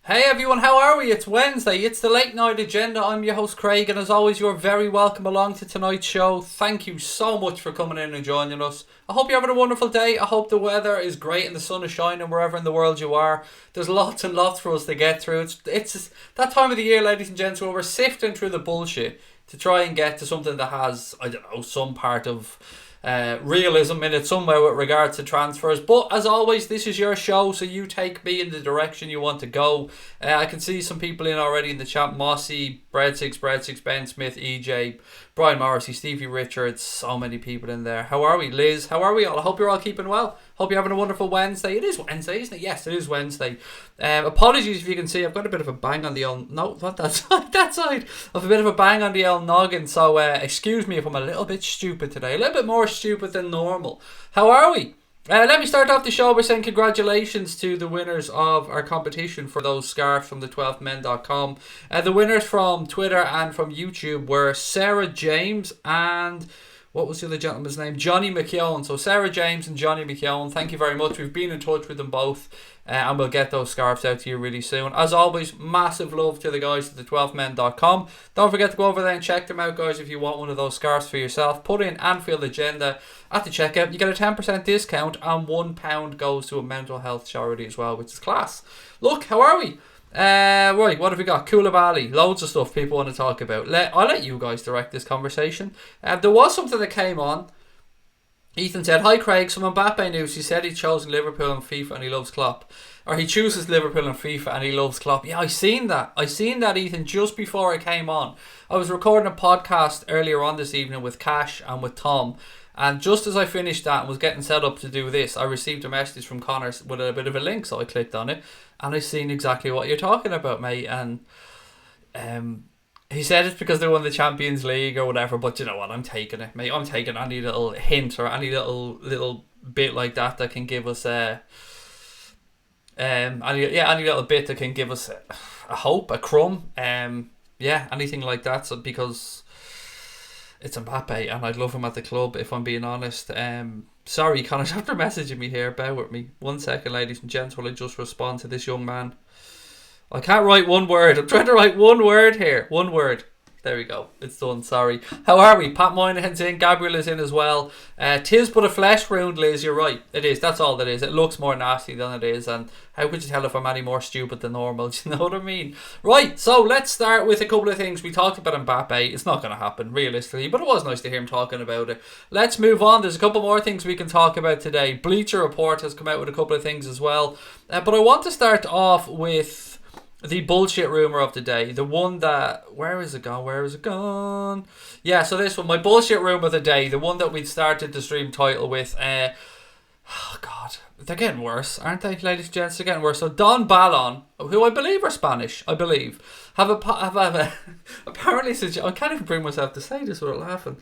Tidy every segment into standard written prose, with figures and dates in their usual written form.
Hey everyone, how are we? It's Wednesday, it's the late night agenda. I'm your host Craig, and as always you're very welcome along to tonight's show. Thank you so much for coming in and joining us. I hope you're having a wonderful day. I hope the weather is great and the sun is shining wherever in the world you are. There's lots and lots for us to get through. It's that time of the year, ladies and gents, where we're sifting through the bullshit to try and get to something that has, I don't know, some part of realism in it somewhere with regards to transfers. But as always, this is your show, so you take me in the direction you want to go. I can see some people in already in the chat: Mossy, Breadsticks, Ben Smith, EJ, Brian Morrissey, Stevie Richards. So many people in there. How are we, Liz? How are we all? I hope you're all keeping well. Hope you're having a wonderful Wednesday. It is Wednesday, isn't it? Yes, it is Wednesday. Apologies if you can see I've got a bit of a bang on the old... No, not that side. That side. I've a bit of a bang on the old noggin, so excuse me if I'm a little bit stupid today. A little bit more stupid than normal. How are we? Let me start off the show by saying congratulations to the winners of our competition for those scarves from the12men.com. The winners from Twitter and from YouTube were Sarah James and... what was the other gentleman's name? Johnny McKeown. So Sarah James and Johnny McKeown, thank you very much. We've been in touch with them both, and we'll get those scarves out to you really soon. As always, massive love to the guys at the12men.com. Don't forget to go over there and check them out, guys, if you want one of those scarves for yourself. Put in Anfield Agenda at the checkout. You get a 10% discount, and £1 goes to a mental health charity as well, which is class. Look, how are we? Right, what have we got? Koulibaly, loads of stuff people want to talk about. I'll let you guys direct this conversation. There was something that came on. Ethan said, "Hi Craig, some Mbappe news. He said he chose Liverpool and FIFA and he loves Klopp. Or he chooses Liverpool and FIFA and he loves Klopp." Yeah, I seen that, Ethan, just before I came on. I was recording a podcast earlier on this evening with Cash and with Tom. And just as I finished that and was getting set up to do this, I received a message from Connor with a bit of a link, so I clicked on it. And I seen exactly what you're talking about, mate. And he said it's because they won the Champions League or whatever, but you know what? I'm taking it, mate. I'm taking any little hint or any little bit like that can give us any little bit that can give us a hope, a crumb. Anything like that. So because it's Mbappe and I'd love him at the club, if I'm being honest. Sorry, Connor's after messaging me here. Bear with me 1 second, ladies and gents, while I just respond to this young man. I can't write one word. I'm trying to write one word here. One word. There we go. It's done. Sorry. How are we? Pat Moynihan's in. Gabriel is in as well. Tis but a flesh wound, Liz. You're right. It is. That's all that is. It looks more nasty than it is. And how could you tell if I'm any more stupid than normal? Do you know what I mean? Right. So let's start with a couple of things. We talked about Mbappe. It's not going to happen realistically, but it was nice to hear him talking about it. Let's move on. There's a couple more things we can talk about today. Bleacher Report has come out with a couple of things as well. But I want to start off with the bullshit rumour of the day. The one that... Where is it gone? Yeah, so this one. My bullshit rumour of the day. The one that we'd started the stream title with. Oh, God. They're getting worse, aren't they, ladies and gents? They're getting worse. So Don Ballon, who I believe are Spanish, have apparently suggested... I can't even bring myself to say this without laughing.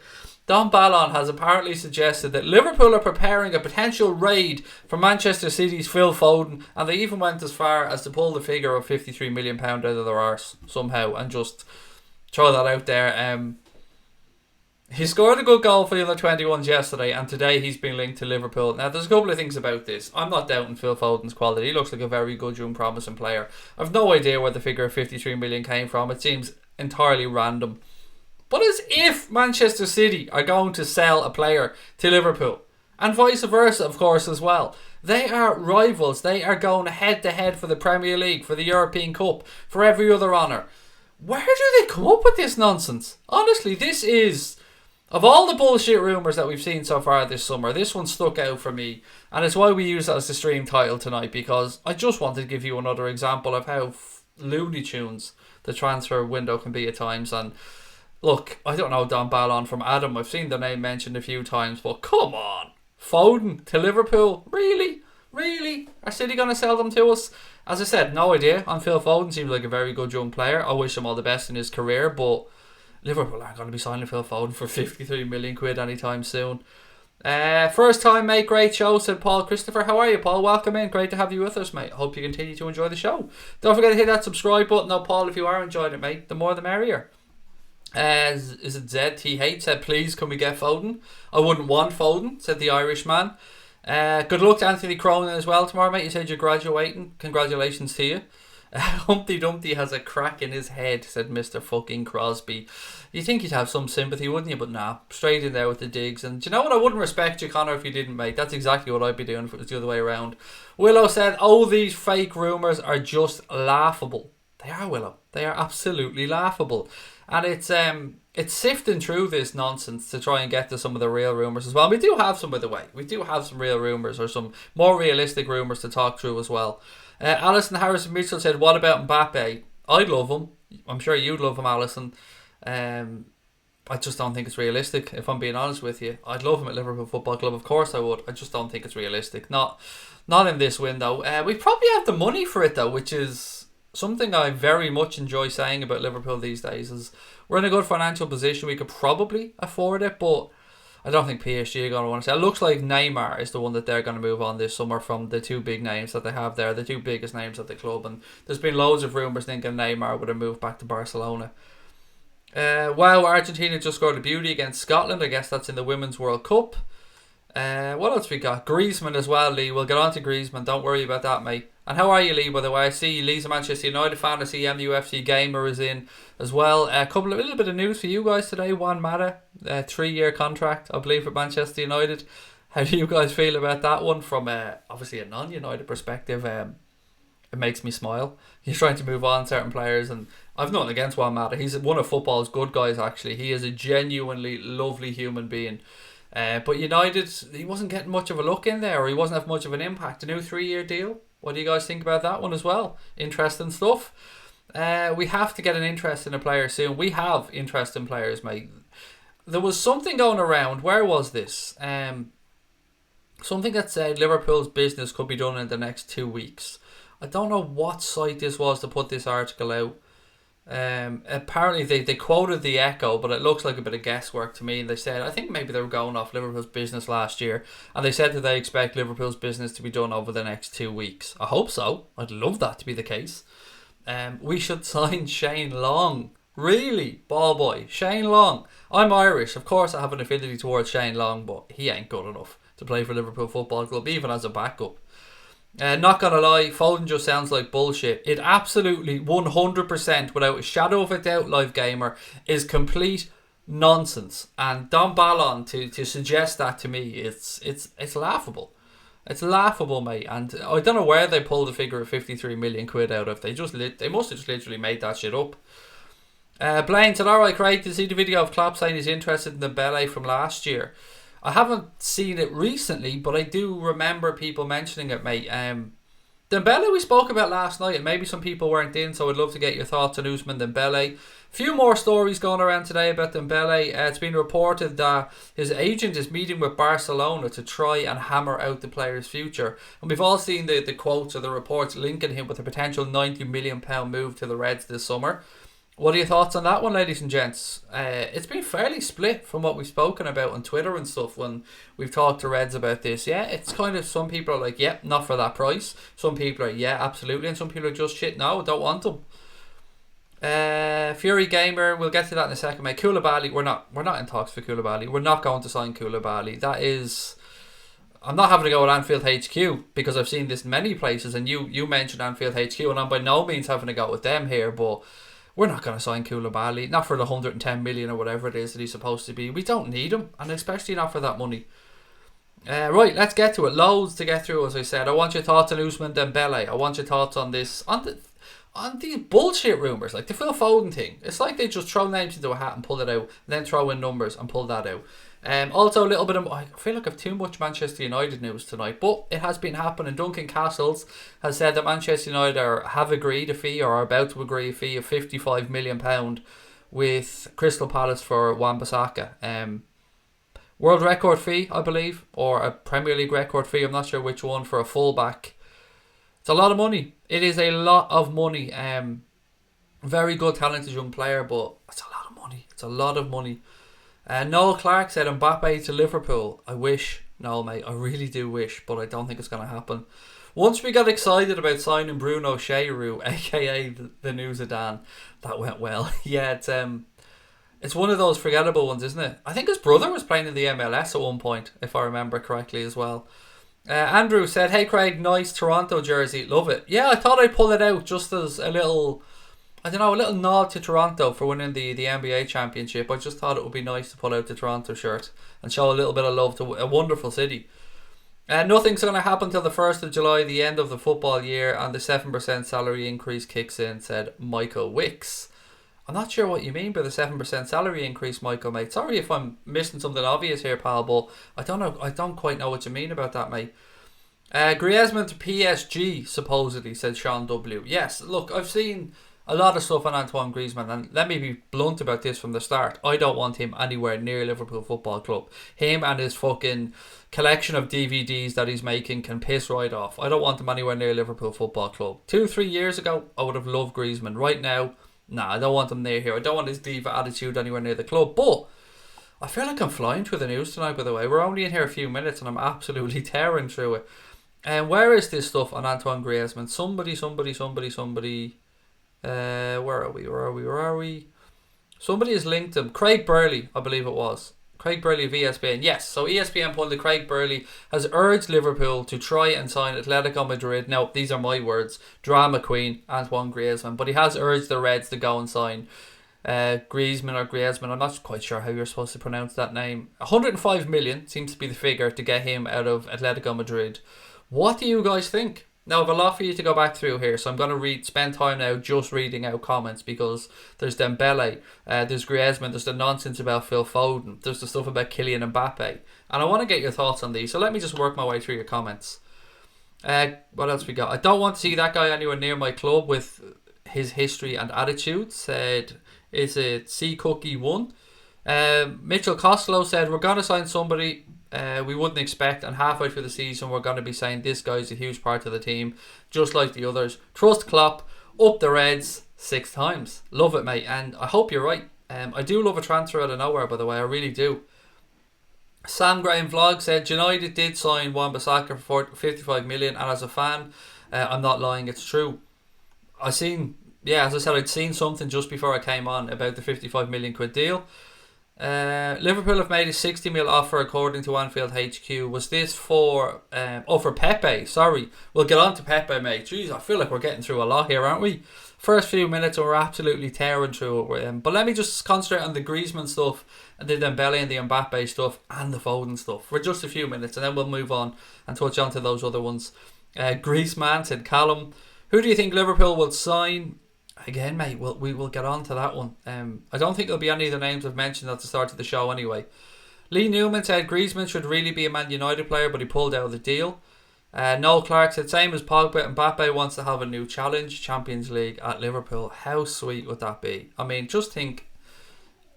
Don Ballon has apparently suggested that Liverpool are preparing a potential raid for Manchester City's Phil Foden, and they even went as far as to pull the figure of £53 million out of their arse somehow and just throw that out there. He scored a good goal for the under-21s yesterday, and today he's been linked to Liverpool. Now, there's a couple of things about this. I'm not doubting Phil Foden's quality. He looks like a very good, young, promising player. I've no idea where the figure of £53 million came from. It seems entirely random. But as if Manchester City are going to sell a player to Liverpool, and vice versa, of course, as well. They are rivals. They are going head to head for the Premier League, for the European Cup, for every other honour. Where do they come up with this nonsense? Honestly, this is... Of all the bullshit rumours that we've seen so far this summer, this one stuck out for me. And it's why we use it as the stream title tonight, because I just wanted to give you another example of how Looney Tunes the transfer window can be at times. And look, I don't know Don Ballon from Adam. I've seen the name mentioned a few times, but come on. Foden to Liverpool? Really? Really? Are City going to sell them to us? As I said, no idea. On Phil Foden, seems like a very good young player. I wish him all the best in his career, but Liverpool aren't going to be signing Phil Foden for 53 million quid anytime soon. First time, mate. Great show, said Paul Christopher. How are you, Paul? Welcome in. Great to have you with us, mate. Hope you continue to enjoy the show. Don't forget to hit that subscribe button, though, Paul, if you are enjoying it, mate. The more the merrier. Is it ZTH said, please can we get Foden? I wouldn't want Foden, said the Irishman. Good luck to Anthony Cronin as well tomorrow, mate. You said you're graduating. Congratulations to you. Humpty Dumpty has a crack in his head, said Mr. fucking Crosby. You think you'd have some sympathy, wouldn't you? But nah, straight in there with the digs. And do you know what? I wouldn't respect you, Connor, if you didn't, mate. That's exactly what I'd be doing if it was the other way around. Willow said, oh, these fake rumours are just laughable. They are, Willow. They are absolutely laughable. And it's sifting through this nonsense to try and get to some of the real rumours as well. And we do have some, by the way. We do have some real rumours, or some more realistic rumours to talk through as well. Alison Harrison Mitchell said, what about Mbappe? I'd love him. I'm sure you'd love him, Alison. I just don't think it's realistic, if I'm being honest with you. I'd love him at Liverpool Football Club, of course I would. I just don't think it's realistic. Not in this window. We probably have the money for it, though, which is something I very much enjoy saying about Liverpool these days. Is we're in a good financial position. We could probably afford it, but I don't think PSG are going to want to say. It looks like Neymar is the one that they're going to move on this summer from the two big names that they have there, the two biggest names at the club. And there's been loads of rumours thinking Neymar would have moved back to Barcelona. Wow, Argentina just scored a beauty against Scotland. I guess that's in the Women's World Cup. What else we got? Griezmann as well, Lee. We'll get on to Griezmann. Don't worry about that, mate. And how are you, Lee, by the way? I see Lee's a Manchester United fan. I see MUFC Gamer is in as well. A little bit of news for you guys today. Juan Mata, 3-year contract, I believe, for Manchester United. How do you guys feel about that one from obviously a non-United perspective? It makes me smile. He's trying to move on certain players, and I've nothing against Juan Mata. He's one of football's good guys, actually. He is a genuinely lovely human being. But United, he wasn't getting much of a look in there, or he wasn't having much of an impact. A new 3-year deal. What do you guys think about that one as well? Interesting stuff. We have to get an interest in a player soon. We have interest in players, mate. There was something going around. Where was this? Something that said Liverpool's business could be done in the next 2 weeks. I don't know what site this was to put this article out. Apparently they quoted the Echo, but it looks like a bit of guesswork to me. And they said, I think maybe they were going off Liverpool's business last year, and they said that they expect Liverpool's business to be done over the next 2 weeks. I hope so. I'd love that to be the case. We should sign Shane Long. Really, ball boy, Shane Long. I'm Irish, of course I have an affinity towards Shane Long, but he ain't good enough to play for Liverpool Football Club, even as a backup. Not gonna lie, Foden just sounds like bullshit. It absolutely 100%, without a shadow of a doubt, Live Gamer, is complete nonsense. And Don Ballon to suggest that to me, it's laughable. It's laughable, mate. And I don't know where they pulled the figure of 53 million quid out of. They must have just literally made that shit up. Blaine said, alright Craig, did you see the video of Klopp saying he's interested in the Dembele from last year? I haven't seen it recently, but I do remember people mentioning it, mate. Dembele we spoke about last night, and maybe some people weren't in, so I'd love to get your thoughts on Ousmane Dembele. Few more stories going around today about Dembele. It's been reported that his agent is meeting with Barcelona to try and hammer out the player's future. And we've all seen the quotes or the reports linking him with a potential £90 million move to the Reds this summer. What are your thoughts on that one, ladies and gents? It's been fairly split from what we've spoken about on Twitter and stuff when we've talked to Reds about this. Yeah, it's kind of, some people are like, yeah, not for that price. Some people are, yeah, absolutely. And some people are just, shit, no, don't want them. Fury Gamer, we'll get to that in a second, mate. Koulibaly, we're not in talks for Koulibaly. We're not going to sign Koulibaly. That is, I'm not having to go at Anfield HQ because I've seen this many places, and you mentioned Anfield HQ, and I'm by no means having to go with them here, but we're not going to sign Koulibaly, not for the 110 million or whatever it is that he's supposed to be. We don't need him, and especially not for that money. Right, let's get to it. Loads to get through, as I said. I want your thoughts on Ousmane Dembele. I want your thoughts on this, on these bullshit rumours, like the Phil Foden thing. It's like they just throw names into a hat and pull it out, and then throw in numbers and pull that out. Also a little bit of, I feel like I've too much Manchester United news tonight, but it has been happening. Duncan Castles has said that Manchester United have agreed a fee, or are about to agree a fee of £55 million with Crystal Palace for Wan-Bissaka. World record fee, I believe, or a Premier League record fee, I'm not sure which one, for a fullback. It's a lot of money. It is a lot of money. Very good, talented young player, but it's a lot of money. It's a lot of money. Noel Clark said Mbappe to Liverpool. I wish. No, mate, I really do wish, but I don't think it's going to happen. Once we got excited about signing Bruno Cheyrou, aka the new Zidane, that went well. Yeah, it's one of those forgettable ones, isn't it? I think his brother was playing in the MLS at one point, if I remember correctly as well. Andrew said, "Hey Craig, nice Toronto jersey, love it." Yeah, I thought I'd pull it out just as a little, I don't know, a little nod to Toronto for winning the NBA championship. I just thought it would be nice to pull out the Toronto shirt and show a little bit of love to a wonderful city. Nothing's going to happen till the 1st of July, the end of the football year, and the 7% salary increase kicks in, said Michael Wicks. I'm not sure what you mean by the 7% salary increase, Michael, mate. Sorry if I'm missing something obvious here, pal, but I don't know. I don't quite know what you mean about that, mate. Griezmann to PSG, supposedly, said Sean W. Yes, look, I've seen a lot of stuff on Antoine Griezmann, and let me be blunt about this from the start. I don't want him anywhere near Liverpool Football Club. Him and his fucking collection of DVDs that he's making can piss right off. I don't want him anywhere near Liverpool Football Club. 2-3 years ago, I would have loved Griezmann. Right now, nah, I don't want him near here. I don't want his diva attitude anywhere near the club. But I feel like I'm flying through the news tonight, by the way. We're only in here a few minutes and I'm absolutely tearing through it. And where is this stuff on Antoine Griezmann? Somebody. Where are we? Somebody has linked him. Craig Burley, I believe it was. Craig Burley of ESPN. Yes, so ESPN pundit Craig Burley has urged Liverpool to try and sign Atletico Madrid. Now, these are my words. Drama queen, Antoine Griezmann. But he has urged the Reds to go and sign Griezmann. I'm not quite sure how you're supposed to pronounce that name. 105 million seems to be the figure to get him out of Atletico Madrid. What do you guys think? Now, I have a lot for you to go back through here, so I'm going to spend time now just reading out comments, because there's Dembele, there's Griezmann, there's the nonsense about Phil Foden, there's the stuff about Kylian Mbappe, and I want to get your thoughts on these, so let me just work my way through your comments. What else we got? I don't want to see that guy anywhere near my club with his history and attitude, said, is it C Cookie 1? Mitchell Costello said, we're going to sign somebody we wouldn't expect, and halfway through the season we're going to be saying this guy's a huge part of the team, just like the others. Trust Klopp, up the Reds 6 times. Love it, mate, and I hope you're right. I do love a transfer out of nowhere, by the way, I really do. Sam Graham Vlog said United did sign Wan-Bissaka for 55 million, and as a fan, I'm not lying, it's true. As I said, I'd seen something just before I came on about the 55 million quid deal. Liverpool have made a 60 mil offer according to Anfield HQ. Was this for for Pepe? Sorry, we'll get on to Pepe, mate. Jeez, I feel like we're getting through a lot here, aren't we? First few minutes and we're absolutely tearing through it. But let me just concentrate on the Griezmann stuff and the Dembele and the Mbappe stuff and the Foden stuff for just a few minutes, and then we'll move on and touch on to those other ones. Griezmann, said Callum. Who do you think Liverpool will sign? Again, mate, we will get on to that one. I don't think there'll be any of the names I've mentioned at the start of the show anyway. Lee Newman said Griezmann should really be a Man United player, but he pulled out of the deal. Noel Clark said, same as Pogba, Mbappe wants to have a new challenge, Champions League at Liverpool. How sweet would that be? I mean, just think,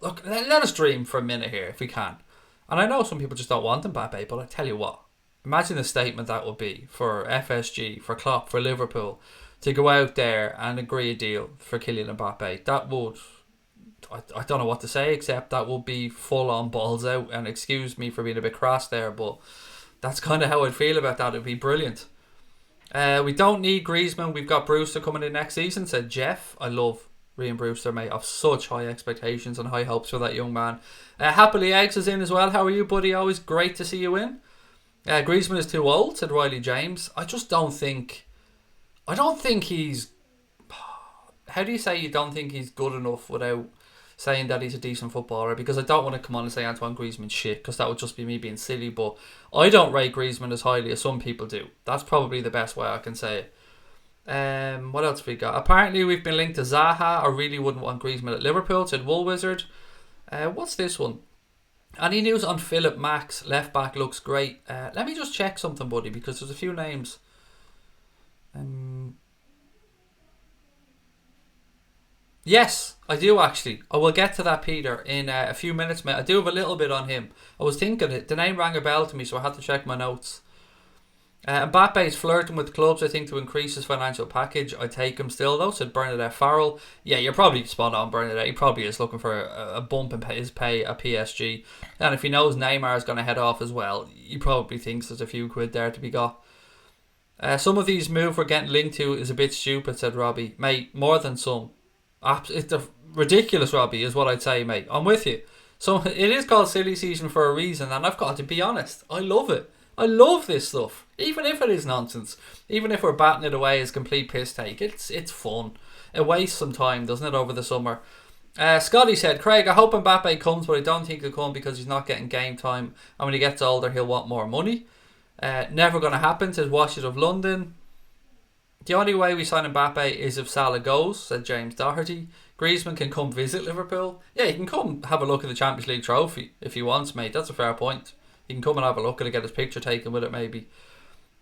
look, let us dream for a minute here if we can. And I know some people just don't want Mbappe, but I tell you what, imagine the statement that would be for FSG, for Klopp, for Liverpool, to go out there and agree a deal for Kylian Mbappe. That would, I don't know what to say, except that would be full on balls out. And excuse me for being a bit crass there, but that's kind of how I'd feel about that. It'd be brilliant. We don't need Griezmann. We've got Brewster coming in next season, said Jeff. I love Ryan Brewster, mate. I've such high expectations and high hopes for that young man. Happily Eggs is in as well. How are you, buddy? Always great to see you in. Griezmann is too old, said Riley James. I don't think he's... How do you say you don't think he's good enough without saying that he's a decent footballer? Because I don't want to come on and say Antoine Griezmann shit, because that would just be me being silly. But I don't rate Griezmann as highly as some people do. That's probably the best way I can say it. What else have we got? Apparently we've been linked to Zaha. I really wouldn't want Griezmann at Liverpool, said Wool Wizard. What's this one? Any news on Philip Max? Left back looks great. Let me just check something, buddy, because there's a few names. Yes, I do actually. I will get to that, Peter, in a few minutes, mate. I do have a little bit on him. I was thinking it. The name rang a bell to me, so I had to check my notes. Mbappe is flirting with clubs, I think, to increase his financial package. I take him still, though, said Bernadette Farrell. Yeah, you're probably spot on, Bernadette. He probably is looking for a bump in his pay at PSG. And if he knows Neymar is going to head off as well, he probably thinks there's a few quid there to be got. Some of these moves we're getting linked to is a bit stupid, said Robbie. Mate, more than some. It's ridiculous, Robbie, is what I'd say, mate. I'm with you. So it is called silly season for a reason, and I've got to be honest, I love it. I love this stuff, even if it is nonsense. Even if we're batting it away as complete piss take, it's fun. It wastes some time, doesn't it, over the summer? Scotty said, Craig, I hope Mbappe comes, but I don't think he'll come because he's not getting game time, and when he gets older, he'll want more money. Never going to happen, says Washington of London. The only way we sign Mbappe is if Salah goes, said James Doherty. Griezmann can come visit Liverpool. Yeah, he can come have a look at the Champions League trophy if he wants, mate. That's a fair point. He can come and have a look at it, get his picture taken with it, maybe.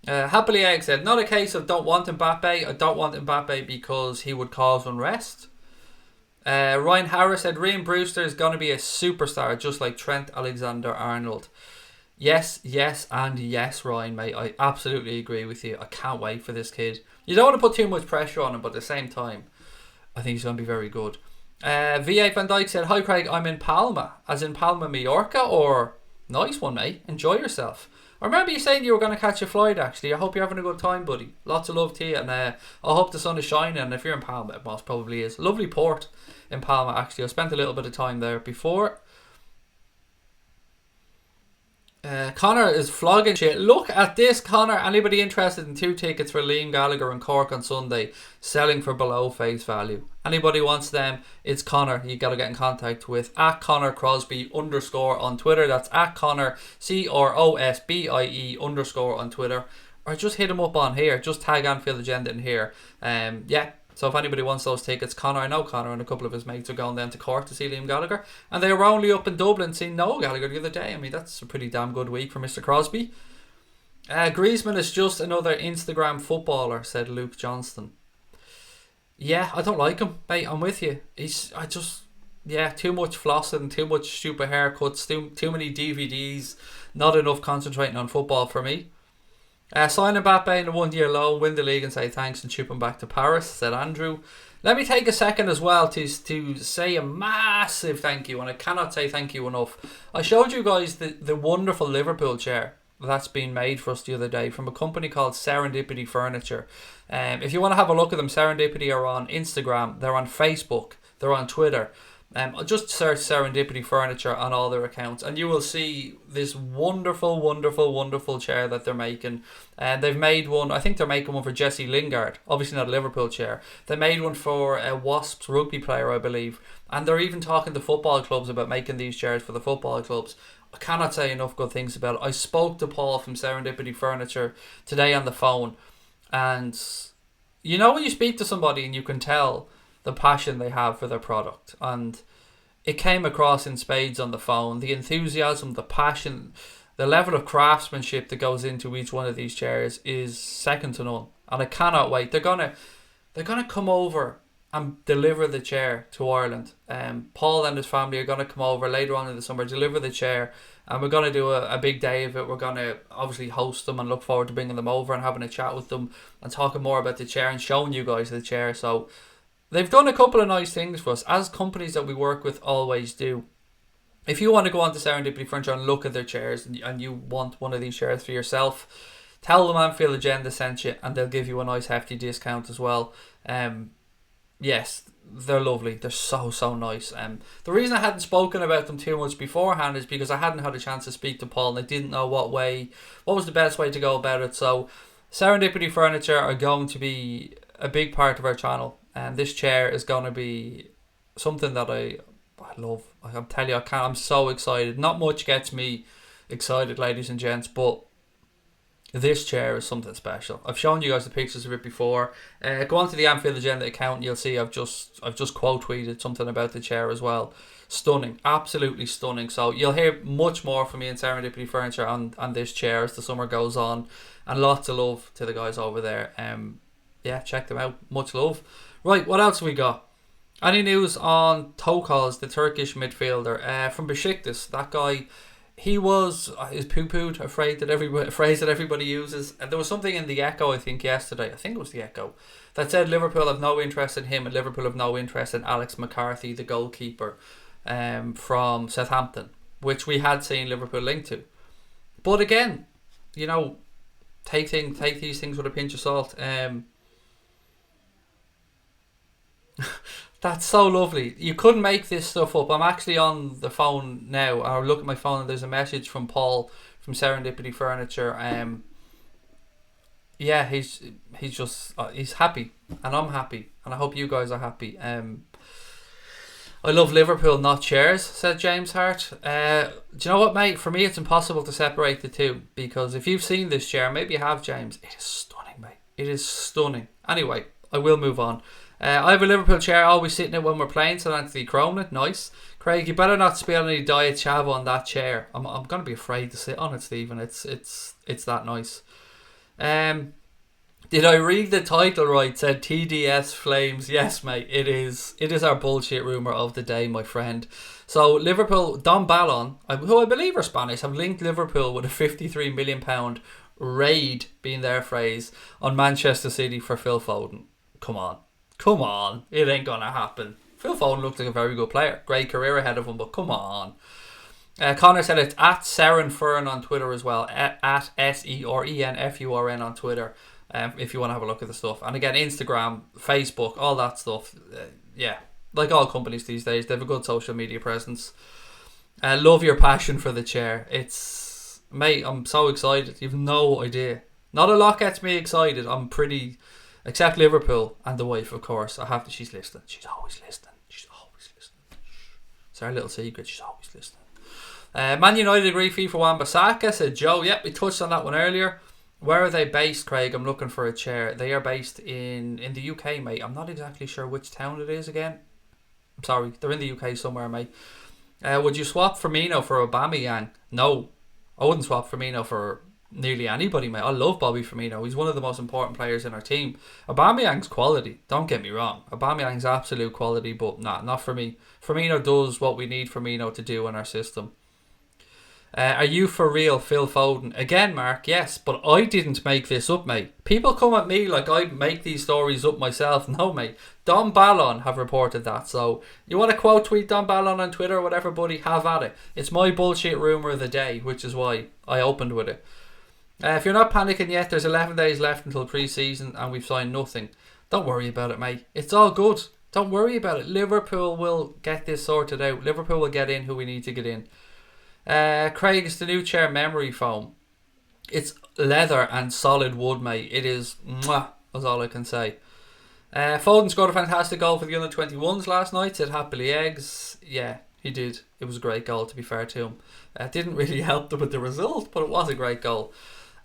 Happily Egg said, not a case of don't want Mbappe. I don't want Mbappe because he would cause unrest. Ryan Harris said, Ryan Brewster is going to be a superstar just like Trent Alexander-Arnold. Yes, and yes, Ryan, mate. I absolutely agree with you. I can't wait for this kid. You don't want to put too much pressure on him, but at the same time, I think he's going to be very good. V8 Van Dyke said, hi Craig, I'm in Palma. As in Palma, Mallorca, or... Nice one, mate. Enjoy yourself. I remember you saying you were going to catch a flight, actually. I hope you're having a good time, buddy. Lots of love to you, and I hope the sun is shining, and if you're in Palma, it most probably is. Lovely port in Palma, actually. I spent a little bit of time there before. Connor is flogging shit. Look at this, Connor. Anybody interested in 2 tickets for Liam Gallagher and Cork on Sunday, selling for below face value? Anybody wants them? It's Connor. You got to get in contact with @ConnorCrosbie_ on Twitter. That's @Connor CROSBIE_ on Twitter, or just hit him up on here. Just tag Anfield Agenda in here. Yeah. So if anybody wants those tickets, Connor, I know Connor and a couple of his mates are going down to Cork to see Liam Gallagher, and they were only up in Dublin seeing Noel Gallagher the other day. I mean, that's a pretty damn good week for Mr. Crosby. Griezmann is just another Instagram footballer, said Luke Johnston. Yeah, I don't like him, mate. I'm with you. Too much flossing, too much stupid haircuts, too many DVDs, not enough concentrating on football for me. Sign Mbappe in a 1-year loan, win the league and say thanks and ship him back to Paris, said Andrew. Let me take a second as well to say a massive thank you, and I cannot say thank you enough. I showed you guys the wonderful Liverpool chair that's been made for us the other day from a company called Serendipity Furniture. If you want to have a look at them, Serendipity are on Instagram, they're on Facebook, they're on Twitter. Just search Serendipity Furniture on all their accounts and you will see this wonderful, wonderful, wonderful chair that they're making. And they've made one, I think they're making one for Jesse Lingard, obviously not a Liverpool chair. They made one for a Wasps rugby player, I believe. And they're even talking to football clubs about making these chairs for the football clubs. I cannot say enough good things about it. I spoke to Paul from Serendipity Furniture today on the phone, and you know when you speak to somebody and you can tell the passion they have for their product, and it came across in spades on the phone. The enthusiasm, the passion, the level of craftsmanship that goes into each one of these chairs is second to none, and I cannot wait. They're gonna come over and deliver the chair to Ireland. Paul and his family are going to come over later on in the summer, deliver the chair, and we're going to do a big day of it. We're going to obviously host them and look forward to bringing them over and having a chat with them and talking more about the chair and showing you guys the chair. So they've done a couple of nice things for us, as companies that we work with always do. If you want to go on to Serendipity Furniture and look at their chairs, and you want one of these chairs for yourself, tell them Anfield Agenda sent you and they'll give you a nice hefty discount as well. Yes, they're lovely. They're so nice. The reason I hadn't spoken about them too much beforehand is because I hadn't had a chance to speak to Paul and I didn't know what was the best way to go about it. So Serendipity Furniture are going to be a big part of our channel, and this chair is going to be something that I love. I'm telling you, I'm so excited. Not much gets me excited, ladies and gents, but this chair is something special. I've shown you guys the pictures of it before. Go on to the Anfield Agenda account and you'll see I've just quote tweeted something about the chair as well. Stunning, absolutely stunning. So you'll hear much more from me in Serendipity Furniture on this chair as the summer goes on, and lots of love to the guys over there. Yeah, check them out. Much love. Right, what else have we got? Any news on Tokaz, the Turkish midfielder from Besiktas? That guy, he is poo-pooed, a phrase that everybody uses. And there was something in the Echo, I think yesterday, it was the Echo, that said Liverpool have no interest in him and Liverpool have no interest in Alex McCarthy, the goalkeeper from Southampton, which we had seen Liverpool linked to. But again, you know, take these things with a pinch of salt. That's so lovely. You couldn't make this stuff up. I'm actually on the phone now. I look at my phone and there's a message from Paul from Serendipity Furniture. Yeah, he's just he's happy, and I'm happy, and I hope you guys are happy. I love Liverpool, not chairs, said James Hart. Do you know what, mate? For me, it's impossible to separate the two, because if you've seen this chair, maybe you have, James, it is stunning, mate. It is stunning. Anyway, I will move on. I have a Liverpool chair, always sitting in when we're playing, St Anthony Cronin. Nice. Craig, you better not spill any Diet Chava on that chair. I'm going to be afraid to sit on it, Stephen. It's that nice. Did I read the title right? Said TDS Flames. Yes, mate, it is. It is our bullshit rumour of the day, my friend. So Liverpool, Don Ballon, who I believe are Spanish, have linked Liverpool with a £53 million raid, being their phrase, on Manchester City for Phil Foden. Come on, it ain't gonna happen. Phil Foden looks like a very good player, great career ahead of him, but come on. Connor said it's at Serenfurn on Twitter as well, at SERENFURN on Twitter. If you want to have a look at the stuff. And again, Instagram, Facebook, all that stuff. Yeah, like all companies these days, they have a good social media presence. Love your passion for the chair. It's, mate, I'm so excited. You've no idea. Not a lot gets me excited. I'm pretty, except Liverpool and the wife, of course. I have to, she's listening. She's always listening. It's our little secret. She's always listening. Man United agree fee for Wan-Bissaka, said Joe. Yep, we touched on that one earlier. Where are they based, Craig? I'm looking for a chair. They are based in the UK, mate. I'm not exactly sure which town it is again. I'm sorry. They're in the UK somewhere, mate. Would you swap Firmino for Aubameyang? No. I wouldn't swap Firmino for nearly anybody, mate. I love Bobby Firmino. He's one of the most important players in our team. Aubameyang's quality. Don't get me wrong. Aubameyang's absolute quality, but not for me. Firmino does what we need Firmino to do in our system. Are you for real, Phil Foden? Again, Mark, yes, but I didn't make this up, mate. People come at me like I make these stories up myself. No, mate. Don Ballon have reported that. So, you want to quote tweet Don Ballon on Twitter or whatever, buddy? Have at it. It's my bullshit rumour of the day, which is why I opened with it. If you're not panicking yet, there's 11 days left until pre-season and we've signed nothing. Don't worry about it, mate. It's all good. Don't worry about it. Liverpool will get this sorted out. Liverpool will get in who we need to get in. Craig, it's the new chair memory foam. It's leather and solid wood, mate. It is mwah, that's all I can say. Foden scored a fantastic goal for the under-21s last night, said Happily Eggs. Yeah, he did. It was a great goal, to be fair to him. Didn't really help them with the result, but it was a great goal.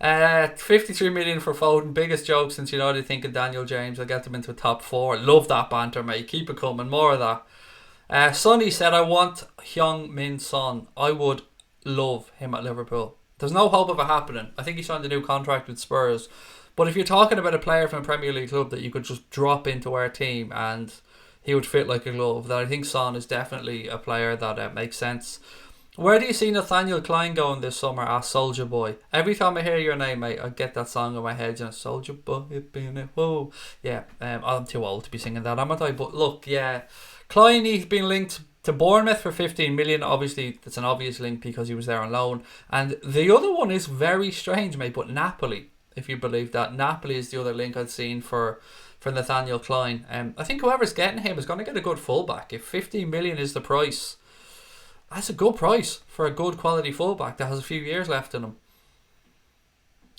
53 million for Foden. Biggest joke since United thinking Daniel James will get them into a top 4. Love that banter, mate. Keep it coming. More of that. Sonny said, I want Heung-min Son. I would love him at Liverpool. There's no hope of it happening. I think he signed a new contract with Spurs. But if you're talking about a player from a Premier League club that you could just drop into our team and he would fit like a glove, then I think Son is definitely a player that makes sense. Where do you see Nathaniel Klein going this summer? Asked Soldier Boy. Every time I hear your name, mate, I get that song in my head. You know, Soldier Boy, whoa. Yeah, I'm too old to be singing that, am I? But look, yeah, Klein, he's been linked to Bournemouth for 15 million. Obviously, that's an obvious link because he was there on loan. And the other one is very strange, mate, but Napoli, if you believe that. Napoli is the other link I've seen for Nathaniel Klein. I think whoever's getting him is going to get a good fullback. If 15 million is the price, that's a good price for a good quality fullback that has a few years left in him.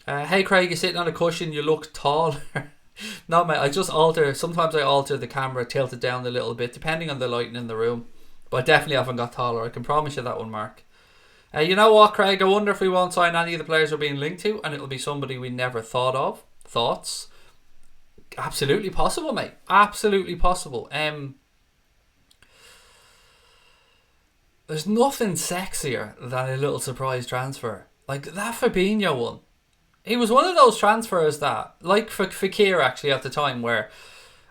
Hey Craig, you're sitting on a cushion, you look taller. No, mate, sometimes I alter the camera, tilt it down a little bit, depending on the lighting in the room. But I definitely haven't got taller, I can promise you that one, Mark. You know what, Craig, I wonder if we won't sign any of the players we're being linked to, and it'll be somebody we never thought of. Thoughts? Absolutely possible, mate. Absolutely possible. There's nothing sexier than a little surprise transfer. Like that Fabinho one. He was one of those transfers that, like for Fekir actually at the time, where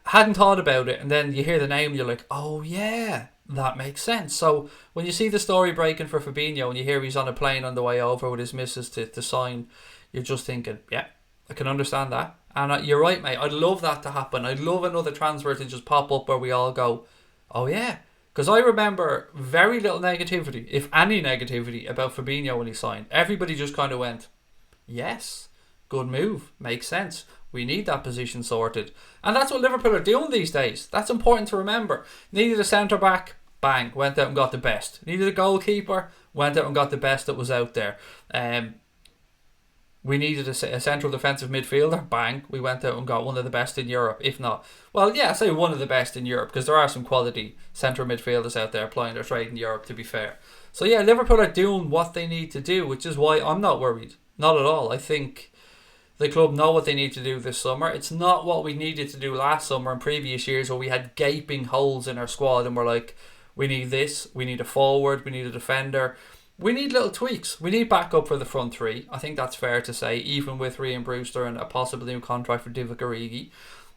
I hadn't thought about it, and then you hear the name and you're like, oh yeah, that makes sense. So when you see the story breaking for Fabinho and you hear he's on a plane on the way over with his missus to sign, you're just thinking, yeah, I can understand that. And you're right, mate. I'd love that to happen. I'd love another transfer to just pop up where we all go, oh yeah. Because I remember very little negativity, if any negativity, about Fabinho when he signed. Everybody just kind of went, yes, good move, makes sense. We need that position sorted. And that's what Liverpool are doing these days. That's important to remember. Needed a centre-back, bang, went out and got the best. Needed a goalkeeper, went out and got the best that was out there. We needed a central defensive midfielder, bang, we went out and got one of the best in Europe, if not, well, yeah, I say one of the best in Europe, because there are some quality central midfielders out there applying their trade in Europe, to be fair. So yeah, Liverpool are doing what they need to do, which is why I'm not worried. Not at all. I think the club know what they need to do this summer. It's not what we needed to do last summer and previous years, where we had gaping holes in our squad and we're like, we need this, we need a forward, we need a defender. We need little tweaks. We need backup for the front three. I think that's fair to say, even with Ryan Brewster and a possible new contract for Divock Origi.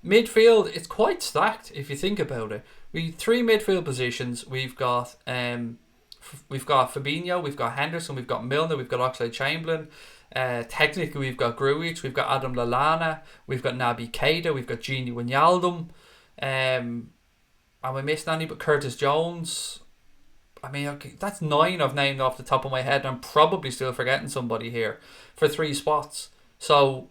Midfield, it's quite stacked if you think about it. We 3 midfield positions. We've got Fabinho, we've got Henderson, we've got Milner, we've got Oxlade-Chamberlain. Technically, we've got Grujic, we've got Adam Lallana, we've got Naby Keita, we've got Gini Wijnaldum. And we missed any but Curtis Jones. I mean, okay, that's 9 I've named off the top of my head. I'm probably still forgetting somebody here for 3 spots. So,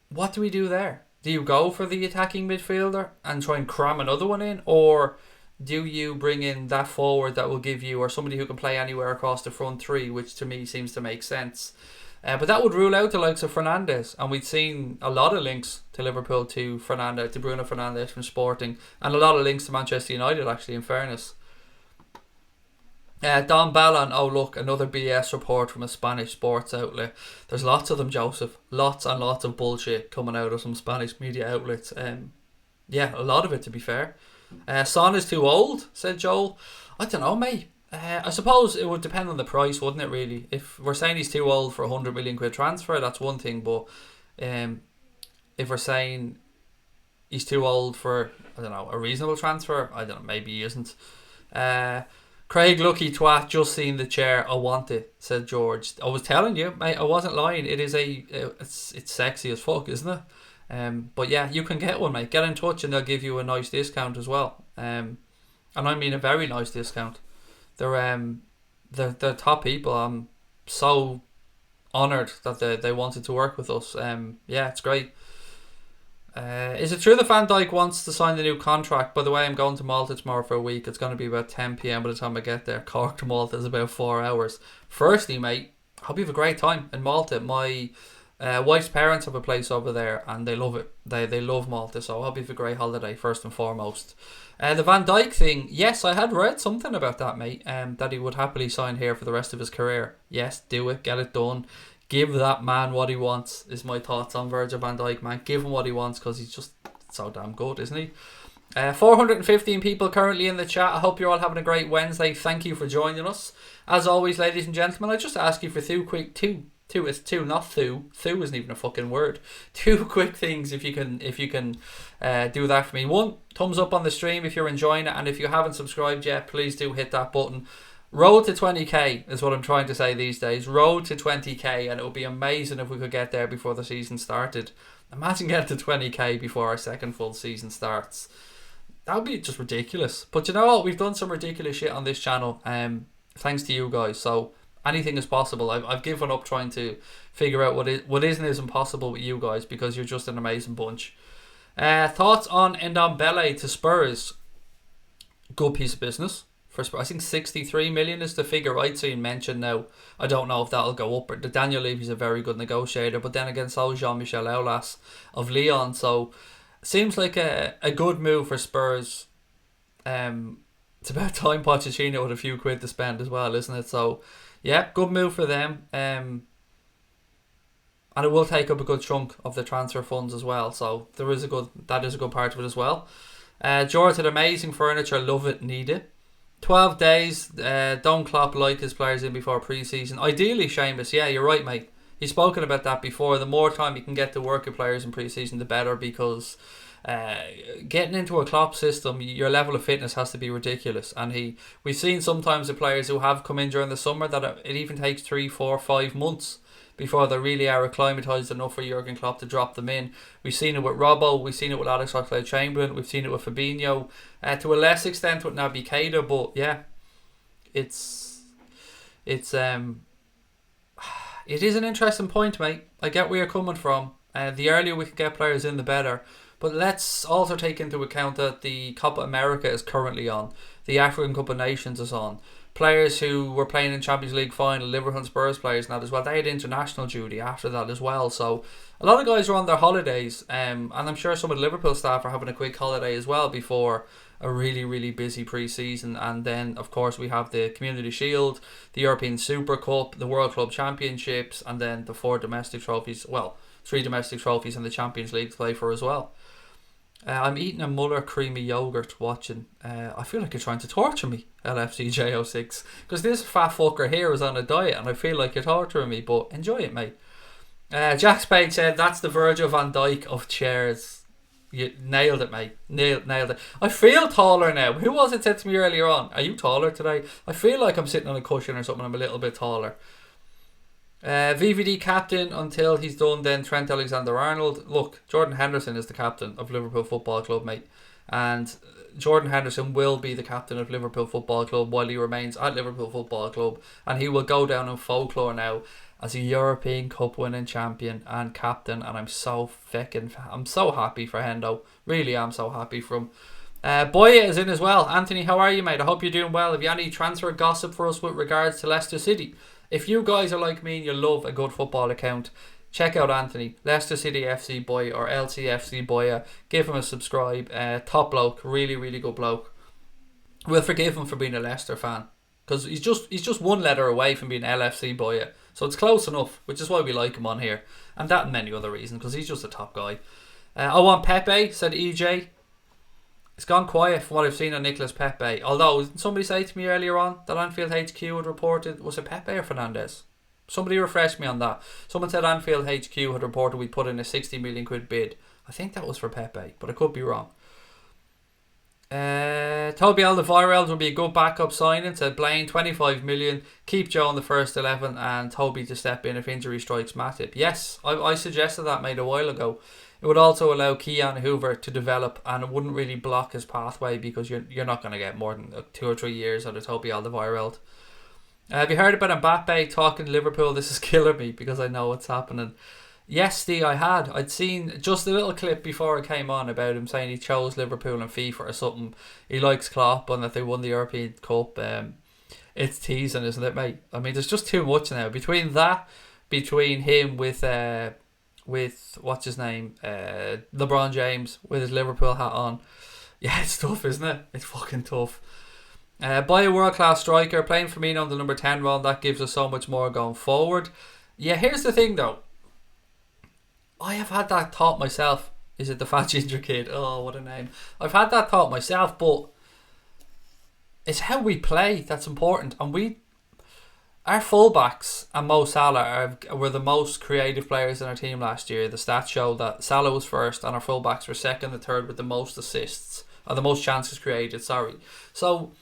what do we do there? Do you go for the attacking midfielder and try and cram another one in? Or do you bring in that forward that will give you, or somebody who can play anywhere across the front 3, which to me seems to make sense? But that would rule out the likes of Fernandes, and we'd seen a lot of links to Liverpool to Bruno Fernandes from Sporting, and a lot of links to Manchester United, actually, in fairness. Don Ballon, oh look, another BS report from a Spanish sports outlet. There's lots of them, Joseph. Lots and lots of bullshit coming out of some Spanish media outlets. Yeah, a lot of it, to be fair. Son is too old, said Joel. I don't know, mate. I suppose it would depend on the price, wouldn't it, really? If we're saying he's too old for a 100 million quid transfer, that's one thing. But if we're saying he's too old for, I don't know, a reasonable transfer, I don't know, maybe he isn't. Craig, lucky twat, just seen the chair. I want it, said George. I was telling you, mate, I wasn't lying. It is it's sexy as fuck, isn't it? But yeah, you can get one, mate. Get in touch and they'll give you a nice discount as well. And I mean a very nice discount. They're top people. I'm so honoured that they wanted to work with us. Yeah, it's great. Is it true that Van Dijk wants to sign the new contract? By the way, I'm going to Malta tomorrow for a week. It's going to be about 10 p.m. by the time I get there. Cork to Malta is about 4 hours. Firstly, mate, I hope you have a great time in Malta. My wife's parents have a place over there and they love it. They love Malta, so I hope you have a great holiday first and foremost. The Van Dijk thing, yes, I had read something about that, mate, that he would happily sign here for the rest of his career. Yes, do it, get it done. Give that man what he wants, is my thoughts on Virgil van Dijk, man. Give him what he wants, because he's just so damn good, isn't he? 415 people currently in the chat. I hope you're all having a great Wednesday. Thank you for joining us. As always, ladies and gentlemen, I just ask you for two isn't even a fucking word. 2 quick things if you can do that for me. 1, thumbs up on the stream if you're enjoying it, and if you haven't subscribed yet, please do hit that button. Road to 20k is what I'm trying to say these days. Road to 20k, and it would be amazing if we could get there before the season started. Imagine getting to 20k before our second full season starts. That would be just ridiculous. But you know what? We've done some ridiculous shit on this channel. Thanks to you guys. So anything is possible. I've given up trying to figure out what is and isn't possible with you guys, because you're just an amazing bunch. Thoughts on Ndombele to Spurs? Good piece of business. I think 63 million is the figure I'd seen mentioned now. I don't know if that'll go up. But Daniel Levy's a very good negotiator. But then again, so is Jean-Michel Aulas of Lyon. So seems like a good move for Spurs. It's about time Pochettino had a few quid to spend as well, isn't it? So yeah, good move for them. And it will take up a good chunk of the transfer funds as well. So that is a good part of it as well. George had amazing furniture. Love it. Need it. 12 days, don't Klopp like his players in before pre-season. Ideally, Seamus, yeah, you're right, mate. He's spoken about that before. The more time you can get to work with players in pre-season, the better, because getting into a Klopp system, your level of fitness has to be ridiculous. And we've seen sometimes the players who have come in during the summer that it even takes 3, 4, 5 months before they really are acclimatised enough for Jurgen Klopp to drop them in. We've seen it with Robbo, we've seen it with Alex Oxlade-Chamberlain, we've seen it with Fabinho, to a less extent with Naby Keita, but yeah, it is an interesting point, mate. I get where you're coming from. The earlier we can get players in, the better. But let's also take into account that the Copa America is currently on. The African Cup of Nations is on. Players who were playing in Champions League final, Liverpool and Spurs players and that as well, they had international duty after that as well. So a lot of guys are on their holidays, and I'm sure some of the Liverpool staff are having a quick holiday as well before a really, really busy pre-season. And then, of course, we have the Community Shield, the European Super Cup, the World Club Championships, and then the 4 domestic trophies, well, 3 domestic trophies and the Champions League to play for as well. I'm eating a Muller creamy yogurt watching. I feel like you're trying to torture me, LFCJ06, because this fat fucker here is on a diet and I feel like you're torturing me, but enjoy it, mate. Jack Spade said, that's the Virgil van Dijk of chairs. You nailed it, mate. Nailed it. I feel taller now. Who was it said to me earlier on? Are you taller today? I feel like I'm sitting on a cushion or something. I'm a little bit taller. VVD captain until he's done, then Trent Alexander-Arnold. Look, Jordan Henderson is the captain of Liverpool Football Club, mate. And Jordan Henderson will be the captain of Liverpool Football Club while he remains at Liverpool Football Club. And he will go down in folklore now as a European Cup winning champion and captain. And I'm so happy for Hendo. Really am so happy for him. Boya is in as well. Anthony, how are you, mate? I hope you're doing well. Have you any transfer gossip for us with regards to Leicester City? If you guys are like me and you love a good football account, check out Anthony, Leicester City FC Boy or LCFC Boya. Give him a subscribe. Top bloke, really, really good bloke. We'll forgive him for being a Leicester fan because he's just one letter away from being LFC Boya. So it's close enough, which is why we like him on here. And that and many other reasons, because he's just a top guy. I want Pepe, said EJ. It's gone quiet from what I've seen on Nicolas Pepe. Although, did somebody say to me earlier on that Anfield HQ had reported, was it Pepe or Fernandes? Somebody refreshed me on that. Someone said Anfield HQ had reported we put in a 60 million quid bid. I think that was for Pepe, but I could be wrong. Toby Alderweireld will be a good backup signing, said Blaine, 25 million. Keep Joe in the first 11 and Toby to step in if injury strikes Matip. Yes, I suggested that, made a while ago. It would also allow Keane Hoover to develop and it wouldn't really block his pathway because you're not going to get more than 2 or 3 years out of Toby Alderweireld. Have you heard about Mbappe talking to Liverpool? This is killing me because I know what's happening. Yes, Steve, I had. I'd seen just a little clip before I came on about him saying he chose Liverpool and FIFA or something. He likes Klopp and that they won the European Cup. It's teasing, isn't it, mate? I mean, there's just too much now. Between him with what's his name, LeBron James with his Liverpool hat on. Yeah, it's tough, isn't it? It's fucking tough. Buy a world-class striker, playing Firmino on the number 10 role, that gives us so much more going forward. Yeah, here's the thing though. I have had that thought myself. Is it the fat ginger kid? Oh, what a name. I've had that thought myself, but it's how we play that's important. And our fullbacks and Mo Salah were the most creative players in our team last year. The stats show that Salah was first and our fullbacks were second and third with the most assists, or the most chances created, sorry. So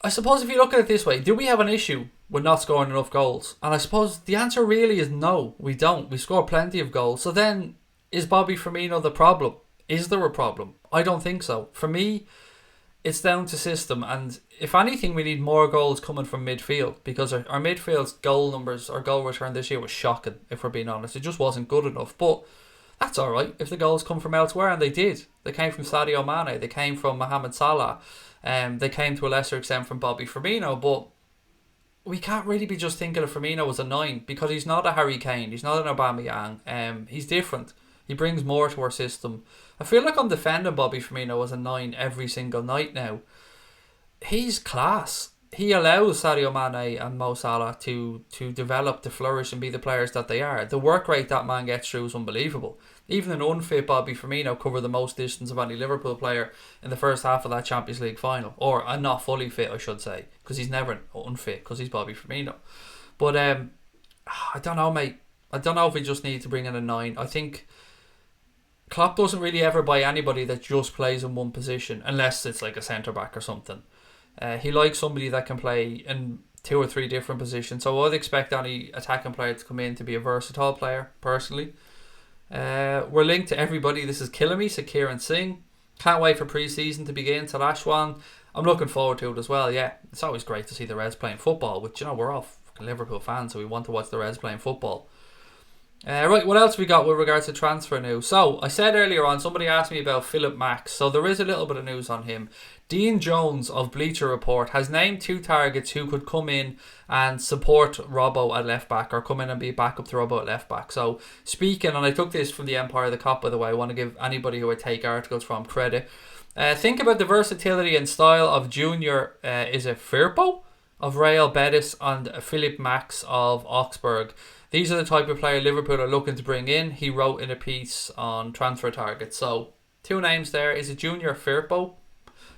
I suppose if you look at it this way, do we have an issue with not scoring enough goals? And I suppose the answer really is no, we don't. We score plenty of goals. So then, is Bobby Firmino the problem? Is there a problem? I don't think so. For me, it's down to system, and if anything, we need more goals coming from midfield because our midfield's goal numbers, our goal return this year was shocking, if we're being honest. It just wasn't good enough, but that's alright if the goals come from elsewhere, and they did. They came from Sadio Mane, they came from Mohamed Salah, they came to a lesser extent from Bobby Firmino, but we can't really be just thinking of Firmino as a 9 because he's not a Harry Kane, he's not an Aubameyang, he's different. He brings more to our system. I feel like I'm defending Bobby Firmino as a 9 every single night now. He's class. He allows Sadio Mane and Mo Salah to develop, to flourish and be the players that they are. The work rate that man gets through is unbelievable. Even an unfit Bobby Firmino covered the most distance of any Liverpool player in the first half of that Champions League final. Or not fully fit, I should say, because he's never unfit because he's Bobby Firmino. But I don't know, mate. I don't know if we just need to bring in a 9. I think Klopp doesn't really ever buy anybody that just plays in one position unless it's like a centre-back or something. He likes somebody that can play in 2 or 3 different positions. So I'd expect any attacking player to come in to be a versatile player, personally. We're linked to everybody. This is killing me, said Kieran Singh. Can't wait for pre-season to begin, said Ashwan. I'm looking forward to it as well, yeah. It's always great to see the Reds playing football, which, we're all fucking Liverpool fans, so we want to watch the Reds playing football. Right, what else we got with regards to transfer news? So, I said earlier on, somebody asked me about Philip Max, so there is a little bit of news on him. Dean Jones of Bleacher Report has named 2 targets who could come in and support Robbo at left back, or come in and be backup to Robbo at left back. So, speaking, and I took this from the Empire of the Cop, by the way, I want to give anybody who I take articles from credit. Think about the versatility and style of Junior, is it Firpo of Real Betis, and Philip Max of Augsburg. These are the type of player Liverpool are looking to bring in, he wrote in a piece on Transfer Target. So, 2 names there. Is it Junior Firpo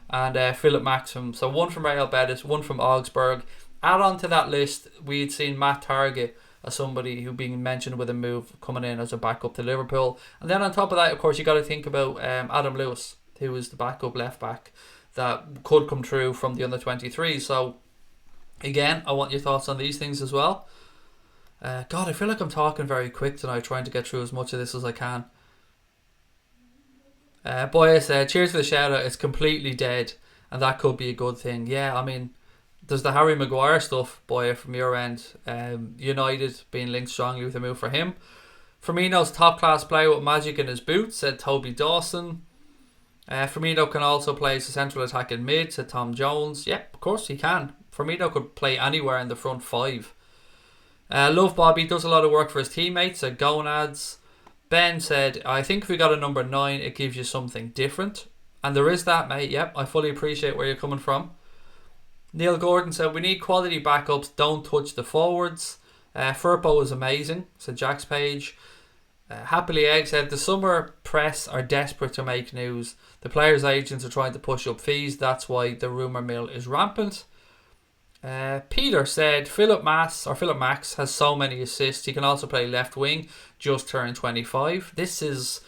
and Philip Maxim? So, one from Real Betis, one from Augsburg. Add on to that list, we'd seen Matt Target as somebody who being mentioned with a move coming in as a backup to Liverpool. And then on top of that, of course, you got to think about Adam Lewis, who is the backup left back that could come true from the under 23. So, again, I want your thoughts on these things as well. God, I feel like I'm talking very quick tonight, trying to get through as much of this as I can. Boy said, cheers for the shout out, it's completely dead, and that could be a good thing. Yeah, I mean, there's the Harry Maguire stuff, boy, from your end. United being linked strongly with a move for him. Firmino's top class player with magic in his boots, said Toby Dawson. Firmino can also play as a central attack in mid, said Tom Jones. Yep, of course he can. Firmino could play anywhere in the front 5. Love Bobby does a lot of work for his teammates at Gonads. Ben said, I think if we got a number 9, it gives you something different. And there is that, mate. Yep, I fully appreciate where you're coming from. Neil Gordon said, we need quality backups, don't touch the forwards. Firpo is amazing, said Jack's Page. Happily Egg said, the summer press are desperate to make news. The players' agents are trying to push up fees, that's why the rumour mill is rampant. Peter said Philip Max has so many assists. He can also play left wing. Just turned 25. This is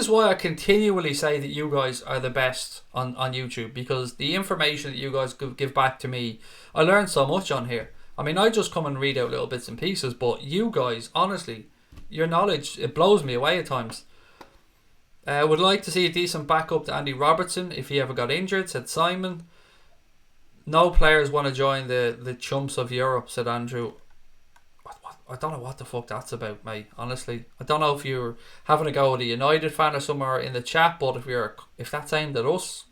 why I continually say that you guys are the best on YouTube, because the information that you guys give back to me, I learn so much on here. I mean, I just come and read out little bits and pieces, but you guys, honestly, your knowledge, it blows me away at times. Would like to see a decent backup to Andy Robertson if he ever got injured, said Simon. No players want to join the chumps of Europe, said Andrew. I don't know what the fuck that's about, mate. Honestly, I don't know if you're having a go at a United fan or somewhere in the chat, but if that's aimed at us,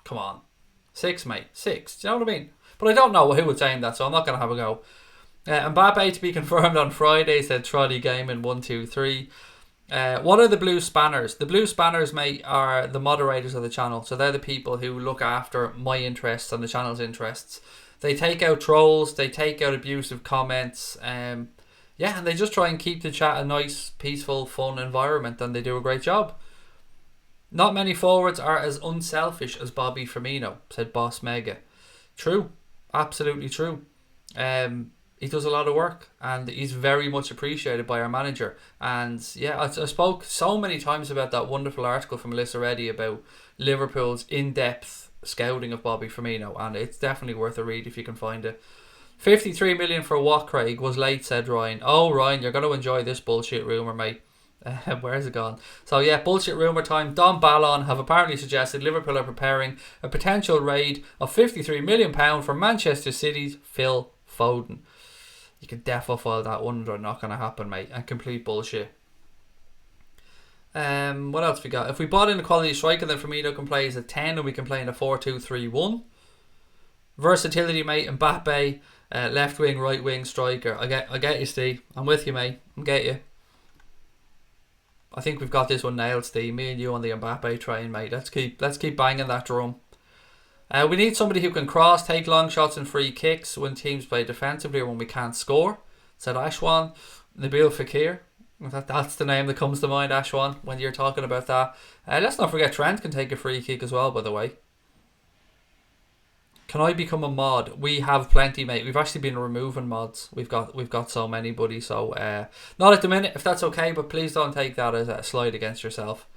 come on, 6, mate, 6. Do you know what I mean? But I don't know who it's aimed at, so I'm not gonna have a go. Mbappe to be confirmed on Friday, said Trolley Gaming 123. What are the Blue Spanners? The Blue Spanners, mate, are the moderators of the channel. So they're the people who look after my interests and the channel's interests. They take out trolls, they take out abusive comments, and they just try and keep the chat a nice, peaceful, fun environment, and they do a great job. Not many forwards are as unselfish as Bobby Firmino, said Boss Mega. True, absolutely true. He does a lot of work, and he's very much appreciated by our manager. And yeah, I spoke so many times about that wonderful article from Melissa Reddy about Liverpool's in-depth scouting of Bobby Firmino, and it's definitely worth a read if you can find it. 53 million for what, Craig? Was late, said Ryan. Oh, Ryan, you're going to enjoy this bullshit rumour, mate. Where's it gone? So yeah, bullshit rumour time. Don Ballon have apparently suggested Liverpool are preparing a potential raid of £53 million for Manchester City's Phil Foden. You can defo file that one, they're not going to happen, mate. And complete bullshit. What else we got? If we bought in a quality striker, then Firmino can play as a 10 and we can play in a 4-2-3-1. Versatility, mate. Mbappe, left wing, right wing, striker. I get you, Steve. I'm with you, mate. I get you. I think we've got this one nailed, Steve. Me and you on the Mbappe train, mate. Let's keep banging that drum. We need somebody who can cross, take long shots and free kicks when teams play defensively or when we can't score, said Ashwan. Nabil Fekir. That's the name that comes to mind, Ashwan, when you're talking about that. Let's not forget Trent can take a free kick as well, by the way. Can I become a mod? We have plenty, mate. We've actually been removing mods. We've got so many, buddy. So not at the minute, if that's okay, but please don't take that as a slide against yourself.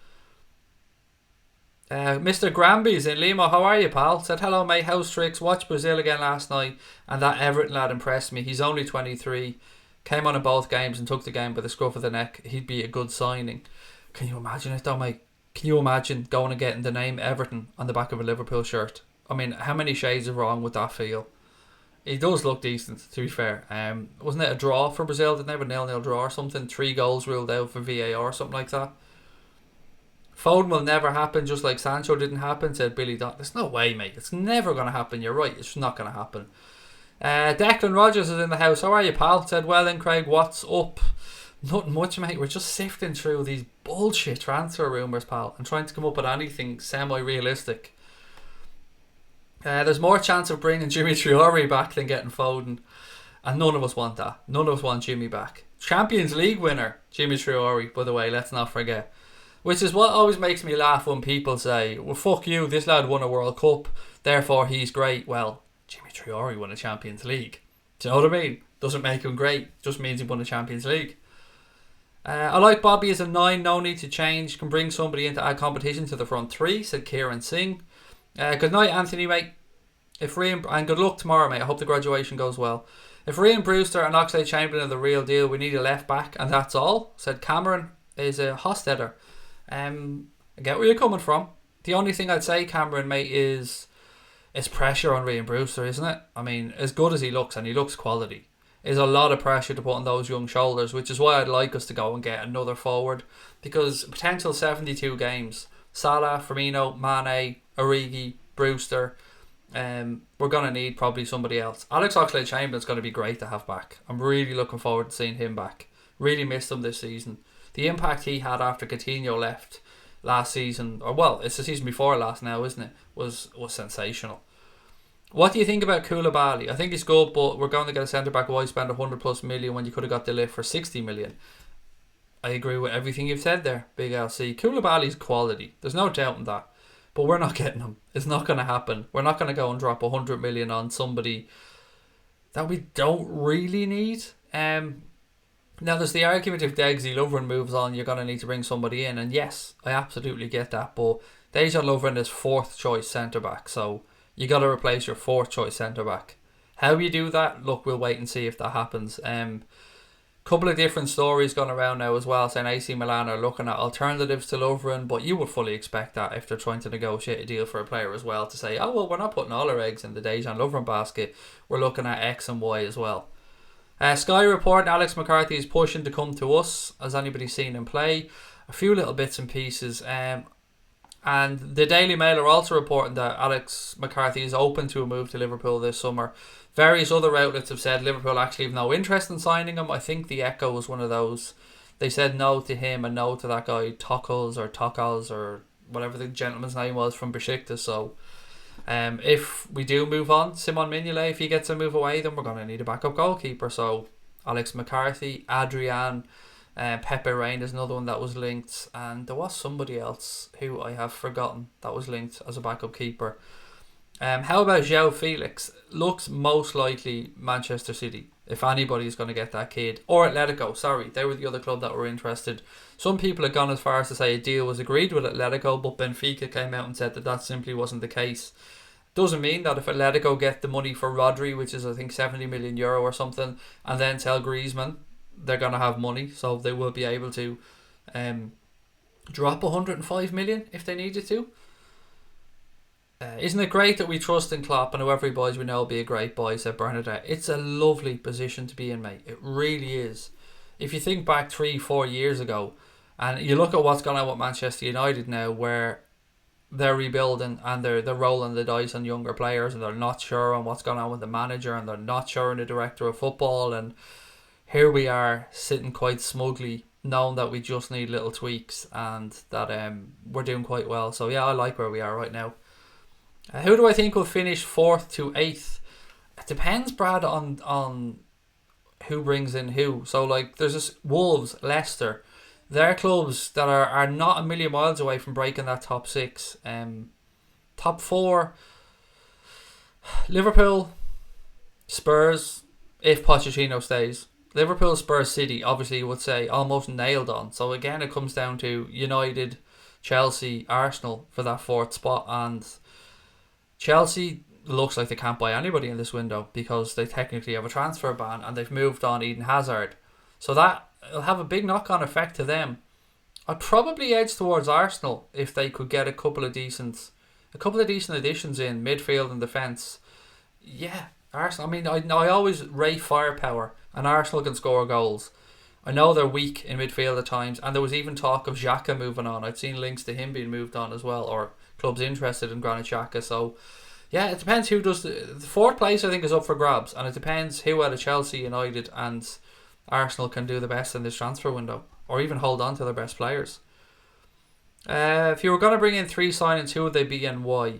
Mr. Granby's in Lima. How are you, pal? Said hello, mate. House tricks. Watched Brazil again last night, and that Everton lad impressed me. He's only 23. Came on in both games and took the game by the scruff of the neck. He'd be a good signing. Can you imagine it, though, mate? Can you imagine going and getting the name Everton on the back of a Liverpool shirt? I mean, how many shades of wrong would that feel? He does look decent, to be fair. Wasn't it a draw for Brazil? Didn't they have a 0-0 draw or something? 3 goals ruled out for VAR or something like that. Foden will never happen, just like Sancho didn't happen, said Billy Dot. There's no way, mate. It's never going to happen. You're right. It's not going to happen. Declan Rogers is in the house. How are you, pal? Said, well then, Craig, what's up? Nothing much, mate. We're just sifting through these bullshit transfer rumours, pal, and trying to come up with anything semi-realistic. There's more chance of bringing Jimmy Traore back than getting Foden. And none of us want that. None of us want Jimmy back. Champions League winner, Jimmy Traore, by the way, let's not forget. Which is what always makes me laugh when people say, well, fuck you, this lad won a World Cup, therefore he's great. Well, Jimmy Traore won a Champions League. Do you know what I mean? Doesn't make him great, just means he won a Champions League. I like Bobby as a 9, no need to change. Can bring somebody in to add competition to the front 3, said Kieran Singh. Good night, Anthony, mate. And good luck tomorrow, mate. I hope the graduation goes well. If Ryan Brewster and Oxlade-Chamberlain are the real deal, we need a left back, and that's all, said Cameron is a Hostetter. I get where you're coming from. The only thing I'd say, Cameron, mate, is it's pressure on Ryan Brewster, isn't it? I mean, as good as he looks, and he looks quality, is a lot of pressure to put on those young shoulders, which is why I'd like us to go and get another forward, because potential 72 games, Salah, Firmino, Mane, Origi, Brewster, we're going to need probably somebody else. Alex Oxlade-Chamberlain's going to be great to have back. I'm really looking forward to seeing him back. Really missed him this season. The impact he had after Coutinho left last season, or well, it's the season before last now, isn't it? Was sensational. What do you think about Koulibaly? I think he's good, but we're going to get a centre back. Why spend 100+ million when you could have got the lift for 60 million? I agree with everything you've said there, Big LC. Koulibaly's quality. There's no doubt in that. But we're not getting him. It's not going to happen. We're not going to go and drop 100 million on somebody that we don't really need. Now, there's the argument if Degsy Lovren moves on, you're going to need to bring somebody in. And yes, I absolutely get that. But Dejan Lovren is 4th choice centre-back. So you got to replace your 4th choice centre-back. How you do that? Look, we'll wait and see if that happens. Couple of different stories going around now as well, saying AC Milan are looking at alternatives to Lovren, but you would fully expect that if they're trying to negotiate a deal for a player as well, to say, oh well, we're not putting all our eggs in the Dejan Lovren basket, we're looking at X and Y as well. Sky report, Alex McCarthy is pushing to come to us. Has anybody seen him play? A few little bits and pieces, and the Daily Mail are also reporting that Alex McCarthy is open to a move to Liverpool this summer. Various other outlets have said Liverpool actually have no interest in signing him. I think the Echo was one of those. They said no to him and no to that guy Tokals or whatever the gentleman's name was from Besiktas. So if we do move on, Simon Mignolet, if he gets a move away, then we're going to need a backup goalkeeper. So Alex McCarthy, Adrian, Pepe Reina is another one that was linked, and there was somebody else who I have forgotten that was linked as a backup keeper. How about João Felix? Looks most likely Manchester City, if anybody's going to get that kid. Or Atletico, sorry. They were the other club that were interested. Some people had gone as far as to say a deal was agreed with Atletico, but Benfica came out and said that simply wasn't the case. Doesn't mean that if Atletico get the money for Rodri, which is I think 70 million euro or something, and then tell Griezmann they're going to have money, so they will be able to drop 105 million if they needed to. Isn't it great that we trust in Klopp, and whoever he buys we know will be a great buy, said Bernadette. It's a lovely position to be in, mate. It really is. If you think back 3-4 years ago, and you look at what's going on with Manchester United now, where they're rebuilding and they're rolling the dice on younger players, and they're not sure on what's going on with the manager, and they're not sure on the director of football, and here we are sitting quite smugly knowing that we just need little tweaks and that we're doing quite well. So yeah, I like where we are right now. Who do I think will finish 4th to 8th? It depends, Brad, on who brings in who. So like there's this Wolves, Leicester. They're clubs that are not a million miles away from breaking that top 6. Top 4, Liverpool, Spurs, if Pochettino stays. Liverpool, Spurs, City, obviously you would say almost nailed on. So again, it comes down to United, Chelsea, Arsenal for that 4th spot, and Chelsea looks like they can't buy anybody in this window because they technically have a transfer ban and they've moved on Eden Hazard. So that will have a big knock-on effect to them. I'd probably edge towards Arsenal if they could get a couple of decent additions in midfield and defence. Yeah, Arsenal, I mean, I always rate firepower, and Arsenal can score goals. I know they're weak in midfield at times, and there was even talk of Xhaka moving on. I'd seen links to him being moved on as well, or clubs interested in Granit Xhaka. So, yeah, it depends who does the fourth place. I think is up for grabs, and it depends who out of Chelsea, United, and Arsenal can do the best in this transfer window, or even hold on to their best players. If you were going to bring in three signings, who would they be and why?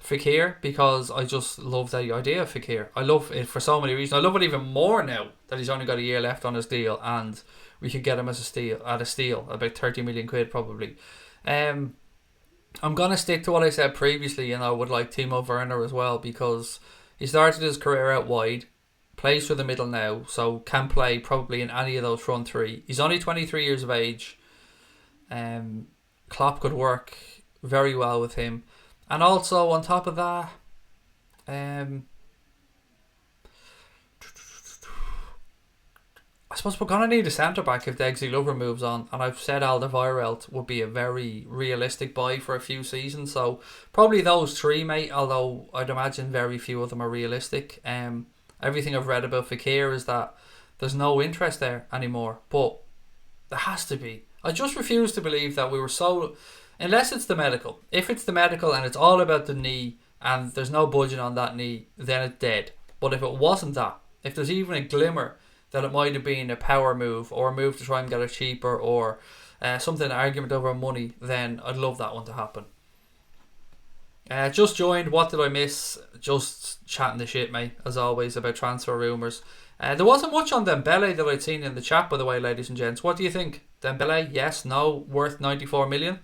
Fekir, because I just love the idea of Fekir. I love it for so many reasons. I love it even more now that he's only got a year left on his deal, and we could get him as a steal, about 30 million quid probably. I'm gonna stick to what I said previously, and I would like Timo Werner as well, because he started his career out wide, plays through the middle now, so can play probably in any of those front three. He's only 23 years of age. Klopp could work very well with him. And also, on top of that, I suppose we're going to need a centre-back if Dexy Lover moves on. And I've said Alderweireld would be a very realistic buy for a few seasons. So, probably those three, mate, although I'd imagine very few of them are realistic. Everything I've read about Fekir is that there's no interest there anymore. But there has to be. I just refuse to believe that we were so... Unless it's the medical. If it's the medical and it's all about the knee and there's no budging on that knee, then it's dead. But if it wasn't that, if there's even a glimmer that it might have been a power move or a move to try and get it cheaper or something, an argument over money, then I'd love that one to happen. Just joined. What did I miss? Just chatting the shit, mate, as always, about transfer rumours. There wasn't much on Dembele that I'd seen in the chat, by the way, ladies and gents. What do you think? Dembele, yes, no, worth 94 million?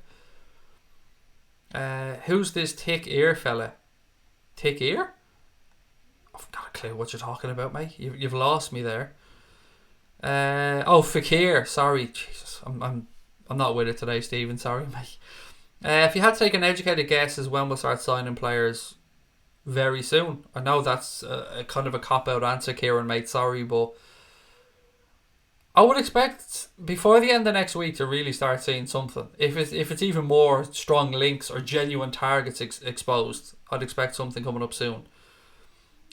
Who's this Tick Ear fella? Tick Ear? I've got a clue what you're talking about, mate. You've lost me there. Fekir. Sorry, Jesus, I'm not with it today, Stephen. Sorry, mate. If you had to take an educated guess as when we'll start signing players, very soon. I know that's a kind of a cop-out answer, Kieran, mate. Sorry, but I would expect before the end of next week to really start seeing something. If it's even more strong links or genuine targets exposed, I'd expect something coming up soon.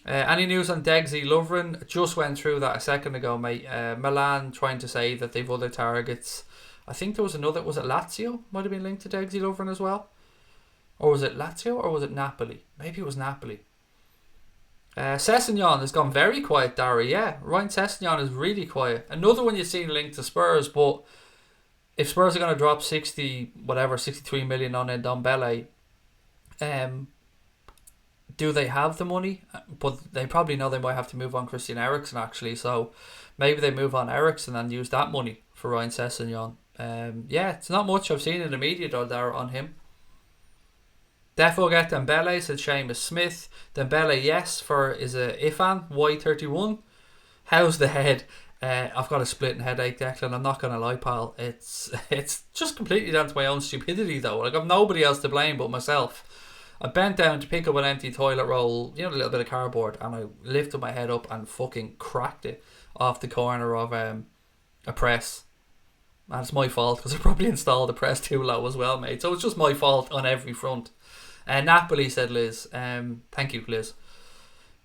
Any news on Dexy Lovren? Just went through that a second ago, mate. Milan trying to say that they've other targets. I think there was another. Was it Lazio? Might have been linked to Dexy Lovren as well. Or was it Lazio or was it Napoli? Maybe it was Napoli. Sessegnon has gone very quiet, Darry. Yeah, Ryan Sessegnon is really quiet. Another one you've seen linked to Spurs, but if Spurs are going to drop 63 million on Ndombele, do they have the money? But they probably know they might have to move on Christian Eriksen, actually. So maybe they move on Eriksen and use that money for Ryan Sessegnon. It's not much I've seen in the media though there on him. Defo get Dembele, said Seamus Smith. Dembele, yes, is a Ifan, Y31. How's the head? I've got a splitting headache, Declan. I'm not going to lie, pal. It's just completely down to my own stupidity, though. Like, I've nobody else to blame but myself. I bent down to pick up an empty toilet roll, a little bit of cardboard, and I lifted my head up and fucking cracked it off the corner of a press. And it's my fault because I probably installed the press too low as well, mate. So it's just my fault on every front. Napoli, said Liz. Thank you, Liz.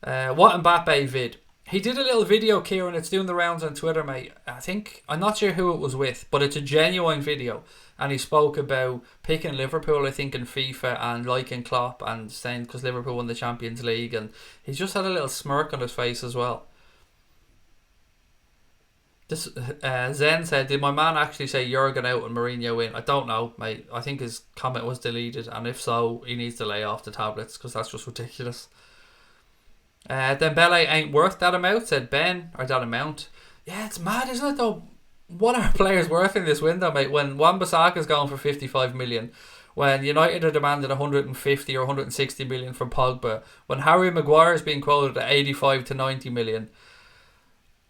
What Mbappe vid? He did a little video, Kieran. It's doing the rounds on Twitter, mate. I'm not sure who it was with, but it's a genuine video. And he spoke about picking Liverpool, I think, in FIFA and liking Klopp and saying because Liverpool won the Champions League. And he just had a little smirk on his face as well. This Zen said, did my man actually say Jurgen out and Mourinho in? I don't know, mate. I think his comment was deleted, and if so, he needs to lay off the tablets because that's just ridiculous. Dembele ain't worth that amount, said Ben, or that amount. Yeah, it's mad, isn't it, though? What are players worth in this window, mate? When Wan-Bissaka's going for 55 million, when United are demanding 150 or 160 million from Pogba, when Harry Maguire is being quoted at 85 to 90 million,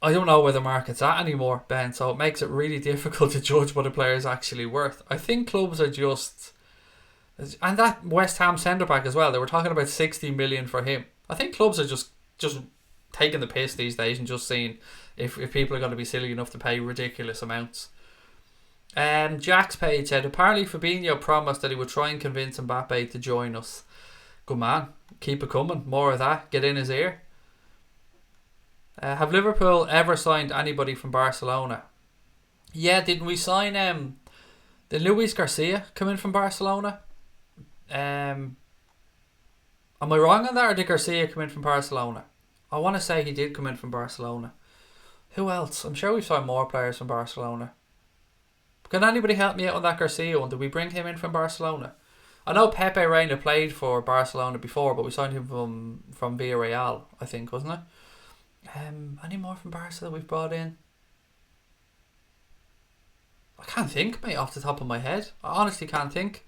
I don't know where the market's at anymore, Ben, so it makes it really difficult to judge what a player is actually worth. I think clubs are just... And that West Ham centre-back as well, they were talking about 60 million for him. I think clubs are just taking the piss these days and just seeing if people are going to be silly enough to pay ridiculous amounts. Jack's page said, apparently Fabinho promised that he would try and convince Mbappe to join us. Good man. Keep it coming. More of that. Get in his ear. Have Liverpool ever signed anybody from Barcelona? Yeah, didn't we sign did Luis Garcia come in from Barcelona? Am I wrong on that, or did Garcia come in from Barcelona? I want to say he did come in from Barcelona. Who else? I'm sure we've signed more players from Barcelona. Can anybody help me out on that Garcia one? Did we bring him in from Barcelona? I know Pepe Reina played for Barcelona before, but we signed him from Villarreal, I think, wasn't it? Any more from Barca that we've brought in? I can't think, mate, off the top of my head. I honestly can't think.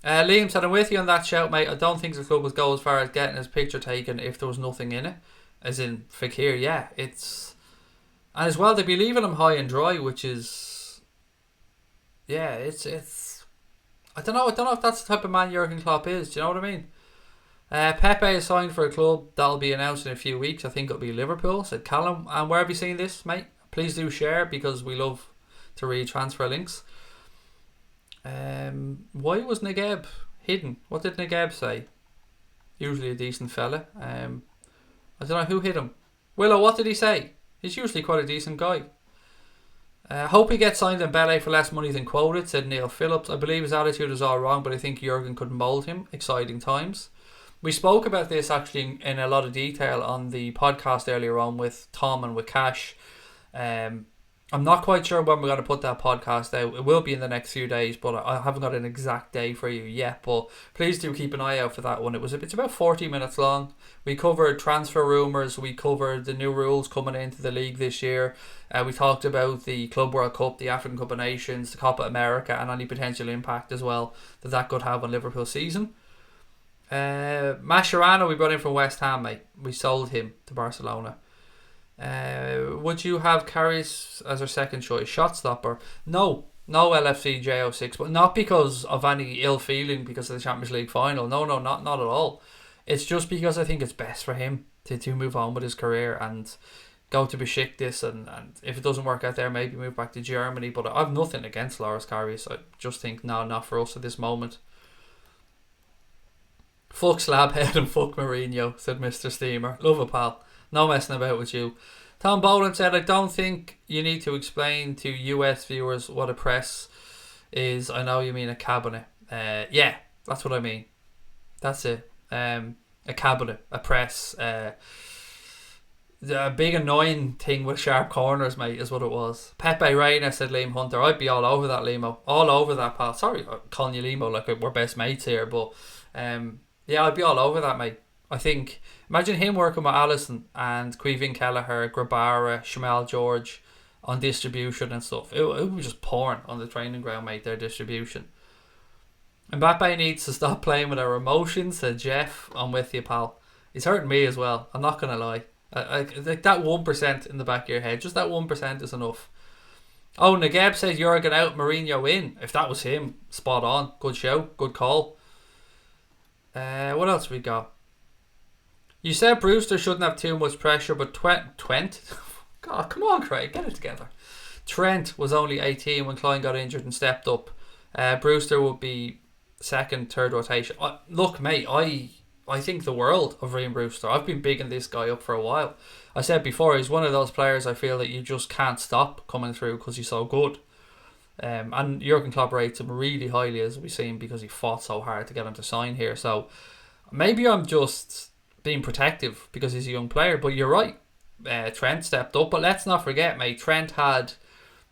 Liam said, I'm with you on that shout, mate. I don't think the club would go as far as getting his picture taken if there was nothing in it. As in Fekir, yeah. It's... And as well, they'd be leaving him high and dry, which is... Yeah, it's... I don't know if that's the type of man Jurgen Klopp is. Do you know what I mean? Pepe is signed for a club that'll be announced in a few weeks. I think it'll be Liverpool, said Callum. And where have you seen this, mate? Please do share, because we love to read transfer links. Why was Negeb hidden? What did Negeb say? Usually a decent fella. I don't know who hit him. Willow, what did he say? He's usually quite a decent guy. Hope he gets signed in Ballet for less money than quoted, said Neil Phillips. I believe his attitude is all wrong, but I think Jurgen could mould him. Exciting times. We spoke about this actually in a lot of detail on the podcast earlier on with Tom and with Cash. I'm not quite sure when we're going to put that podcast out. It will be in the next few days, but I haven't got an exact day for you yet. But please do keep an eye out for that one. It's about 40 minutes long. We covered transfer rumours. We covered the new rules coming into the league this year. We talked about the Club World Cup, the African Cup of Nations, the Copa America, and any potential impact as well that could have on Liverpool's season. Mascherano we brought in from West Ham, mate. We sold him to Barcelona. Would you have Karius as our second choice shot stopper? No LFC J06, but not because of any ill feeling because of the Champions League final. No, not at all. It's just because I think it's best for him to move on with his career and go to Besiktas, and if it doesn't work out there, maybe move back to Germany. But I've nothing against Loris Karius. I just think no, not for us at this moment. Fuck Slabhead and fuck Mourinho, said Mr. Steamer. Love a pal. No messing about with you. Tom Boland said, I don't think you need to explain to US viewers what a press is. I know you mean a cabinet. Yeah, that's what I mean. That's it. A cabinet, a press. A big annoying thing with sharp corners, mate, is what it was. Pepe Reina, said Liam Hunter. I'd be all over that, Limo. All over that, pal. Sorry, I'm calling you Limo like we're best mates here, but yeah, I'd be all over that, mate. I think, imagine him working with Alisson and Quevin Kelleher, Grabara, Shamal George on distribution and stuff. It was just pouring on the training ground, mate, their distribution. Mbappe needs to stop playing with our emotions, said Jeff. I'm with you, pal. He's hurting me as well, I'm not going to lie. Like that 1% in the back of your head, just that 1% is enough. Oh, Negeb says Jurgen out, Mourinho in. If that was him, spot on. Good show, good call. What else we got? You said Brewster shouldn't have too much pressure, but Trent? God, come on, Craig, get it together. Trent was only 18 when Klein got injured and stepped up. Brewster would be second, third rotation. Look, mate, I think the world of Ryan Brewster. I've been bigging this guy up for a while. I said before, he's one of those players I feel that you just can't stop coming through because he's so good. And Jurgen Klopp rates him really highly, as we've seen, because he fought so hard to get him to sign here. So maybe I'm just being protective because he's a young player, but you're right. Trent stepped up, but let's not forget, mate, Trent had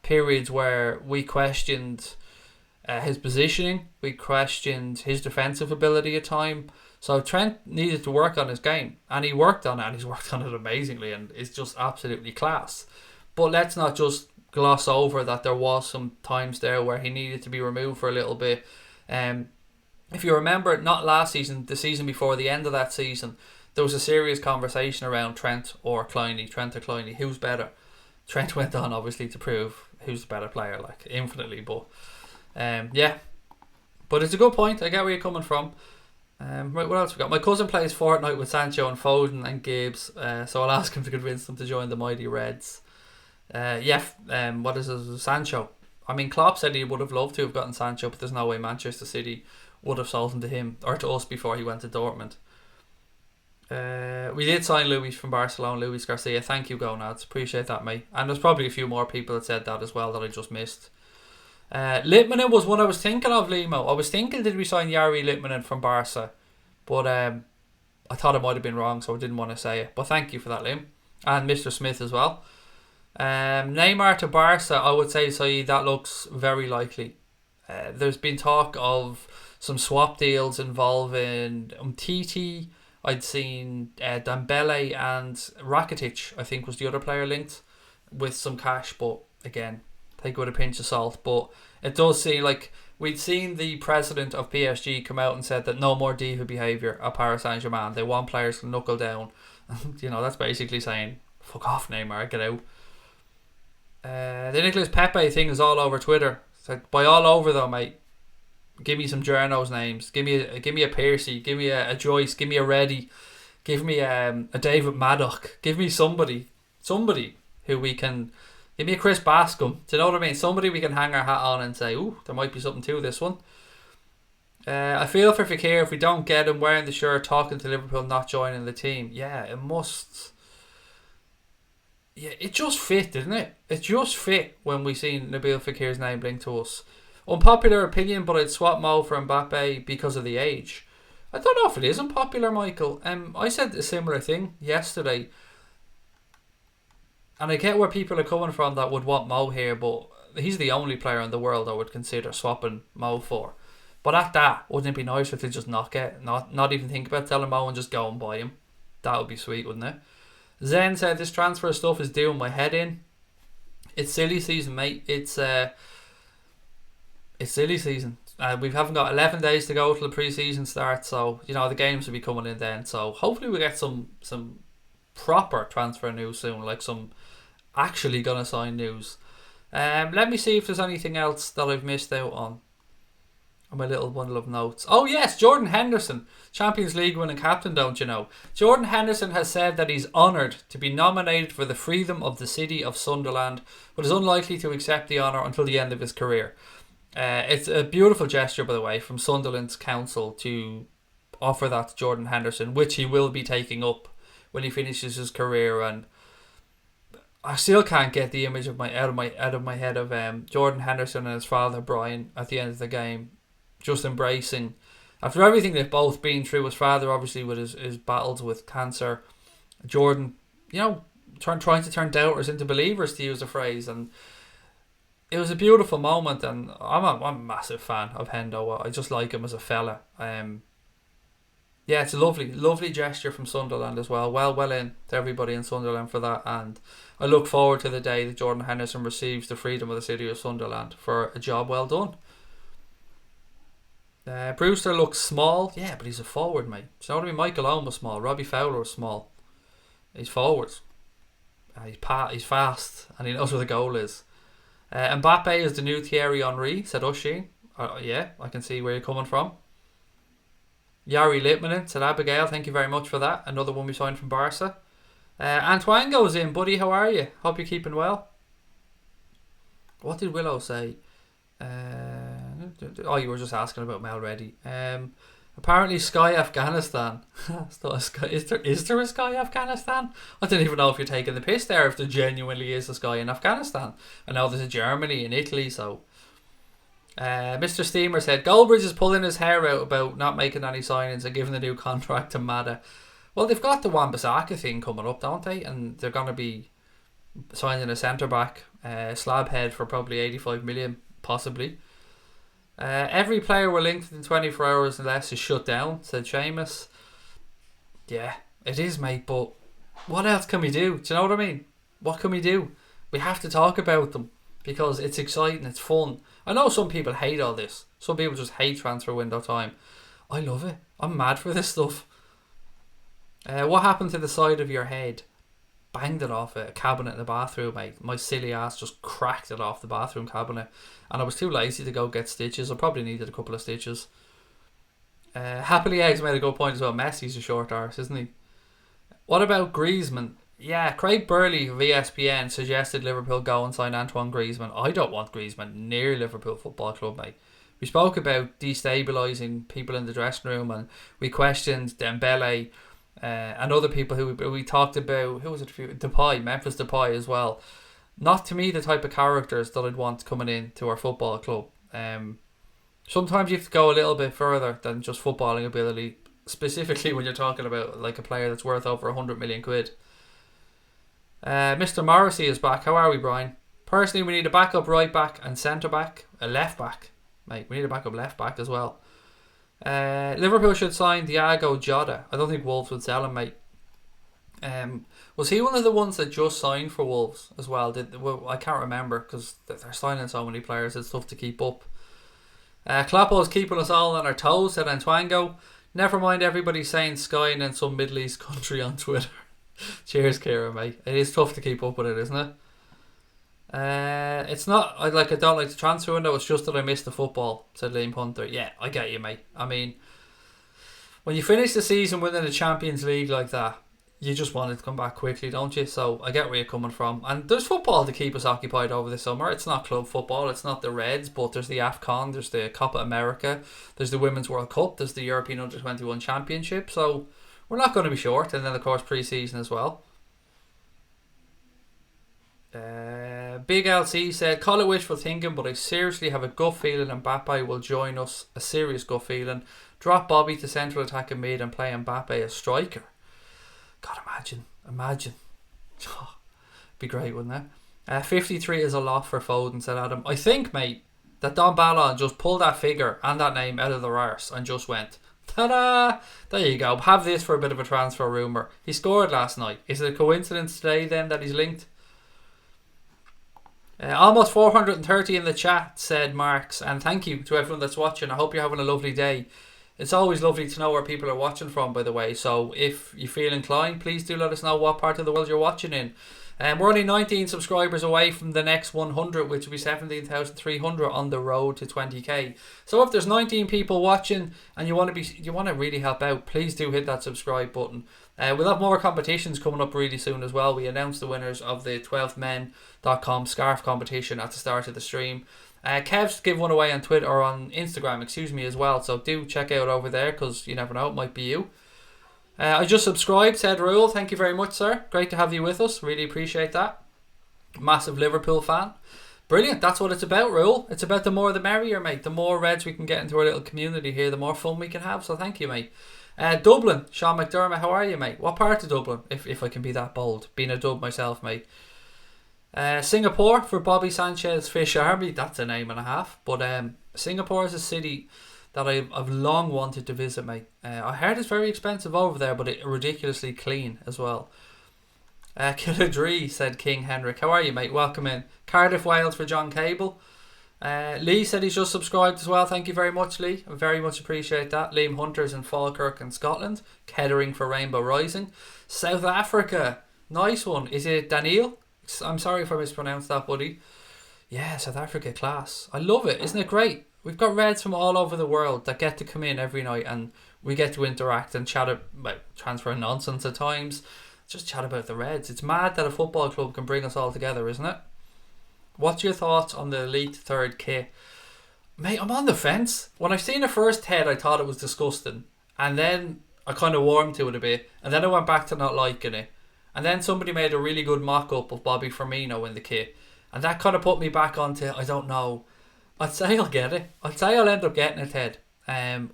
periods where we questioned his positioning, we questioned his defensive ability at time. So Trent needed to work on his game, and he worked on it, and he's worked on it amazingly, and it's just absolutely class. But let's not just gloss over that there was some times there where he needed to be removed for a little bit. If you remember, not last season, the season before, the end of that season, there was a serious conversation around Trent or Clooney, who's better. Trent went on obviously to prove who's the better player, like infinitely, but yeah, but it's a good point. I get where you're coming from. Right, what else we got? My cousin plays Fortnite with Sancho and Foden and Gibbs, so I'll ask him to convince them to join the Mighty Reds. What is it? Sancho. I mean, Klopp said he would have loved to have gotten Sancho, but there's no way Manchester City would have sold him to him or to us before he went to Dortmund. We did sign Luis from Barcelona, Luis Garcia. Thank you, Gonads. Appreciate that, mate. And there's probably a few more people that said that as well that I just missed. Litmanen was one I was thinking of, Limo. I was thinking, did we sign Yari Litmanen from Barca? But I thought I might have been wrong, so I didn't want to say it. But thank you for that, Liam. And Mr. Smith as well. Neymar to Barca, I would say, Saeed, that looks very likely. There's been talk of some swap deals involving Umtiti. I'd seen Dembele and Rakitic, I think, was the other player linked with some cash, but again, take it with a pinch of salt. But it does seem like we'd seen the president of PSG come out and said that no more diva behaviour at Paris Saint-Germain. They want players to knuckle down. That's basically saying, fuck off, Neymar, get out. The Nicolas Pepe thing is all over Twitter. It's like, by all over though, mate, give me some journos names. Give me a Piercy. Give me a Joyce. Give me a Reddy. Give me a David Maddock. Give me somebody who we can. Give me a Chris Bascom. Do you know what I mean? Somebody we can hang our hat on and say, ooh, there might be something to this one. I feel for Fekir if we don't get him wearing the shirt, talking to Liverpool, not joining the team. Yeah, it must. Yeah, it just fit, didn't it? It just fit when we seen Nabil Fekir's name linked to us. Unpopular opinion, but I'd swap Mo for Mbappe because of the age. I don't know if it is unpopular, Michael. I said a similar thing yesterday. And I get where people are coming from that would want Mo here, but he's the only player in the world I would consider swapping Mo for. But at that, wouldn't it be nicer to just not even think about telling Mo and just go and buy him? That would be sweet, wouldn't it? Zen said, this transfer stuff is doing my head in. It's silly season, mate. It's silly season. We haven't got 11 days to go till the pre-season starts, so the games will be coming in then. So hopefully we get some proper transfer news soon, like some actually gonna sign news. Let me see if there's anything else that I've missed out on my little bundle of notes. Oh yes, Jordan Henderson, Champions League winning captain, don't you know? Jordan Henderson has said that he's honoured to be nominated for the freedom of the city of Sunderland, but is unlikely to accept the honour until the end of his career. It's a beautiful gesture, by the way, from Sunderland's council to offer that to Jordan Henderson, which he will be taking up when he finishes his career. And I still can't get the image out of my head of Jordan Henderson and his father Brian at the end of the game, just embracing, after everything they've both been through. His father obviously with his battles with cancer, Jordan, trying to turn doubters into believers, to use a phrase, and it was a beautiful moment. And I'm a massive fan of Hendo. I just like him as a fella. Yeah, it's a lovely gesture from Sunderland as well. Well in to everybody in Sunderland for that, and I look forward to the day that Jordan Henderson receives the freedom of the city of Sunderland for a job well done. Brewster looks small, yeah, but he's a forward, mate. Do you know what I mean? Michael Owen was small, Robbie Fowler was small. He's forwards. He's fast, and he knows where the goal is. Mbappe is the new Thierry Henry, said Oshie. Yeah, I can see where you're coming from. Yari Litmanen said Abigail, thank you very much for that. Another one we signed from Barca. Antoine goes in, buddy, how are you? Hope you're keeping well. What did Willow say? You were just asking about Mel Reddy. Apparently Sky Afghanistan. Is there a Sky Afghanistan? I don't even know if you're taking the piss there, if there genuinely is a Sky in Afghanistan. I know there's a Germany and Italy, so... Mr. Steamer said Goldbridge is pulling his hair out about not making any signings and giving the new contract to Mada. Well, they've got the Wan-Bissaka thing coming up, don't they? And they're going to be signing a centre-back, Slabhead, for probably 85 million, possibly. Every player we're linked in 24 hours and less is shut down, said Seamus. Yeah, it is, mate, but what else can we do? Do you know what I mean? What can we do? We have to talk about them because it's exciting, it's fun. I know some people hate all this. Some people just hate transfer window time. I love it. I'm mad for this stuff. What happened to the side of your head? Banged it off a cabinet in the bathroom, mate. My silly ass just cracked it off the bathroom cabinet, and I was too lazy to go get stitches. I probably needed a couple of stitches. Happily Eggs made a good point as well. Messi's a short arse, isn't he? What about Griezmann? Yeah, Craig Burley of ESPN suggested Liverpool go and sign Antoine Griezmann. I don't want Griezmann near Liverpool Football Club, mate. We spoke about destabilising people in the dressing room, and we questioned Dembele and other people who we talked about. Who was it? Depay, Memphis Depay as well. Not to me the type of characters that I'd want coming in to our football club. Sometimes you have to go a little bit further than just footballing ability, specifically when you're talking about like a player that's worth over 100 million quid. Mr. Morrissey is back. How are we, Brian? Personally, we need a backup right back and centre back, a left back. Mate, we need a backup left back as well. Liverpool should sign Diogo Jota. I don't think Wolves would sell him, mate. Was he one of the ones that just signed for Wolves as well? I can't remember because they're signing so many players. It's tough to keep up. Kloppo's keeping us all on our toes, said Antoango. Never mind everybody saying Sky and then some Middle East country on Twitter. Cheers, Kieran, mate. It is tough to keep up with it, isn't it? It's not I don't like the transfer window. It's just that I miss the football, said Liam Hunter. Yeah, I get you, mate. I mean, when you finish the season winning the Champions League like that, you just want it to come back quickly, don't you? So I get where you're coming from. And there's football to keep us occupied over the summer. It's not club football, it's not the Reds, but there's the AFCON, there's the Copa America, there's the Women's World Cup, there's the European Under-21 Championship. So we're not going to be short. And then, of course, pre-season as well. Big LC said, call it wishful thinking, but I seriously have a gut feeling Mbappe will join us. A serious gut feeling. Drop Bobby to central attack and mid and play Mbappe as striker. God, imagine. Oh, be great, wouldn't it? 53 is a lot for Foden, said Adam. I think, mate, that Don Ballon just pulled that figure and that name out of their arse and just went, ta-da! There you go. Have this for a bit of a transfer rumour. He scored last night. Is it a coincidence today then that he's linked? Almost 430 in the chat, said Marks, and thank you to everyone that's watching. I hope you're having a lovely day. It's always lovely to know where people are watching from, by the way, so if you feel inclined, please do let us know what part of the world you're watching in. We're only 19 subscribers away from the next 100, which will be 17,300 on the road to 20k. So if there's 19 people watching and you want to really help out, please do hit that subscribe button. We'll have more competitions coming up really soon as well. We announced the winners of the 12men.com scarf competition at the start of the stream. Kev's give one away on Twitter or on Instagram, as well. So do check out over there because you never know, it might be you. I just subscribed, said Rule. Thank you very much, sir. Great to have you with us. Really appreciate that. Massive Liverpool fan. Brilliant. That's what it's about, Rule. It's about the more the merrier, mate. The more Reds we can get into our little community here, the more fun we can have. So thank you, mate. Dublin, Sean McDermott, how are you, mate? What part of Dublin, if I can be that bold? Being a dub myself, mate. Singapore for Bobby Sanchez Fish Army. That's a name and a half. But Singapore is a city that I've long wanted to visit, mate. I heard it's very expensive over there, but it's ridiculously clean as well. Killadree, said King Henrik. How are you, mate? Welcome in. Cardiff, Wales for John Cable. Lee said he's just subscribed as well. Thank you very much, Lee. I very much appreciate that. Liam Hunter's in Falkirk in Scotland. Kettering for Rainbow Rising. South Africa. Nice one. Is it Daniel? I'm sorry if I mispronounced that, buddy. Yeah, South Africa, class. I love it. Isn't it great? We've got Reds from all over the world that get to come in every night and we get to interact and chat about transfer nonsense at times. Just chat about the Reds. It's mad that a football club can bring us all together, isn't it? What's your thoughts on the elite third kit? Mate, I'm on the fence. When I've seen the first head, I thought it was disgusting. And then I kind of warmed to it a bit. And then I went back to not liking it. And then somebody made a really good mock-up of Bobby Firmino in the kit. And that kind of put me back onto, I don't know. I'd say I'll get it. I'd say I'll end up getting it, Ted.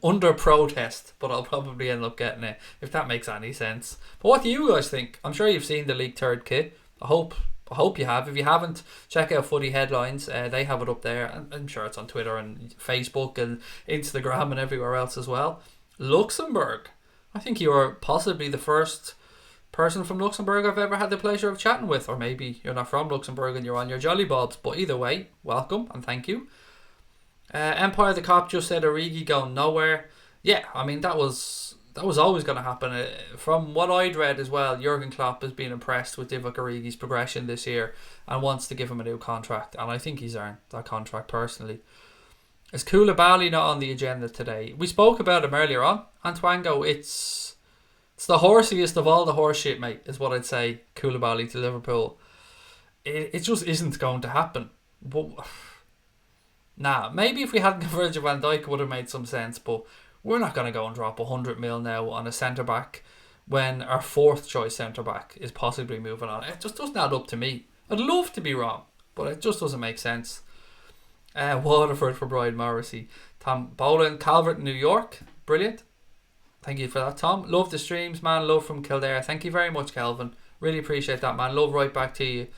Under protest, but I'll probably end up getting it, if that makes any sense. But what do you guys think? I'm sure you've seen the League Third kit. I hope you have. If you haven't, check out Footy Headlines. They have it up there. And I'm sure it's on Twitter and Facebook and Instagram and everywhere else as well. Luxembourg. I think you are possibly the first person from Luxembourg I've ever had the pleasure of chatting with. Or maybe you're not from Luxembourg and you're on your jolly bobs. But either way, welcome and thank you. Empire the Cop just said Origi going nowhere. Yeah, I mean that was always going to happen. From what I'd read as well, Jurgen Klopp has been impressed with Divock Origi's progression this year and wants to give him a new contract, and I think he's earned that contract personally. Is Koulibaly not on the agenda today? We spoke about him earlier on. Antoango, it's the horsiest of all the horse shit, mate, is what I'd say. Koulibaly to Liverpool. It just isn't going to happen. But Nah, maybe if we hadn't got Virgil van Dijk, it would have made some sense, but we're not going to go and drop 100 mil now on a centre back when our fourth choice centre back is possibly moving on. It just doesn't add up to me. I'd love to be wrong, but it just doesn't make sense. Waterford for Brian Morrissey. Tom Boland, Calvert, New York. Brilliant. Thank you for that, Tom. Love the streams, man. Love from Kildare. Thank you very much, Kelvin. Really appreciate that, man. Love right back to you,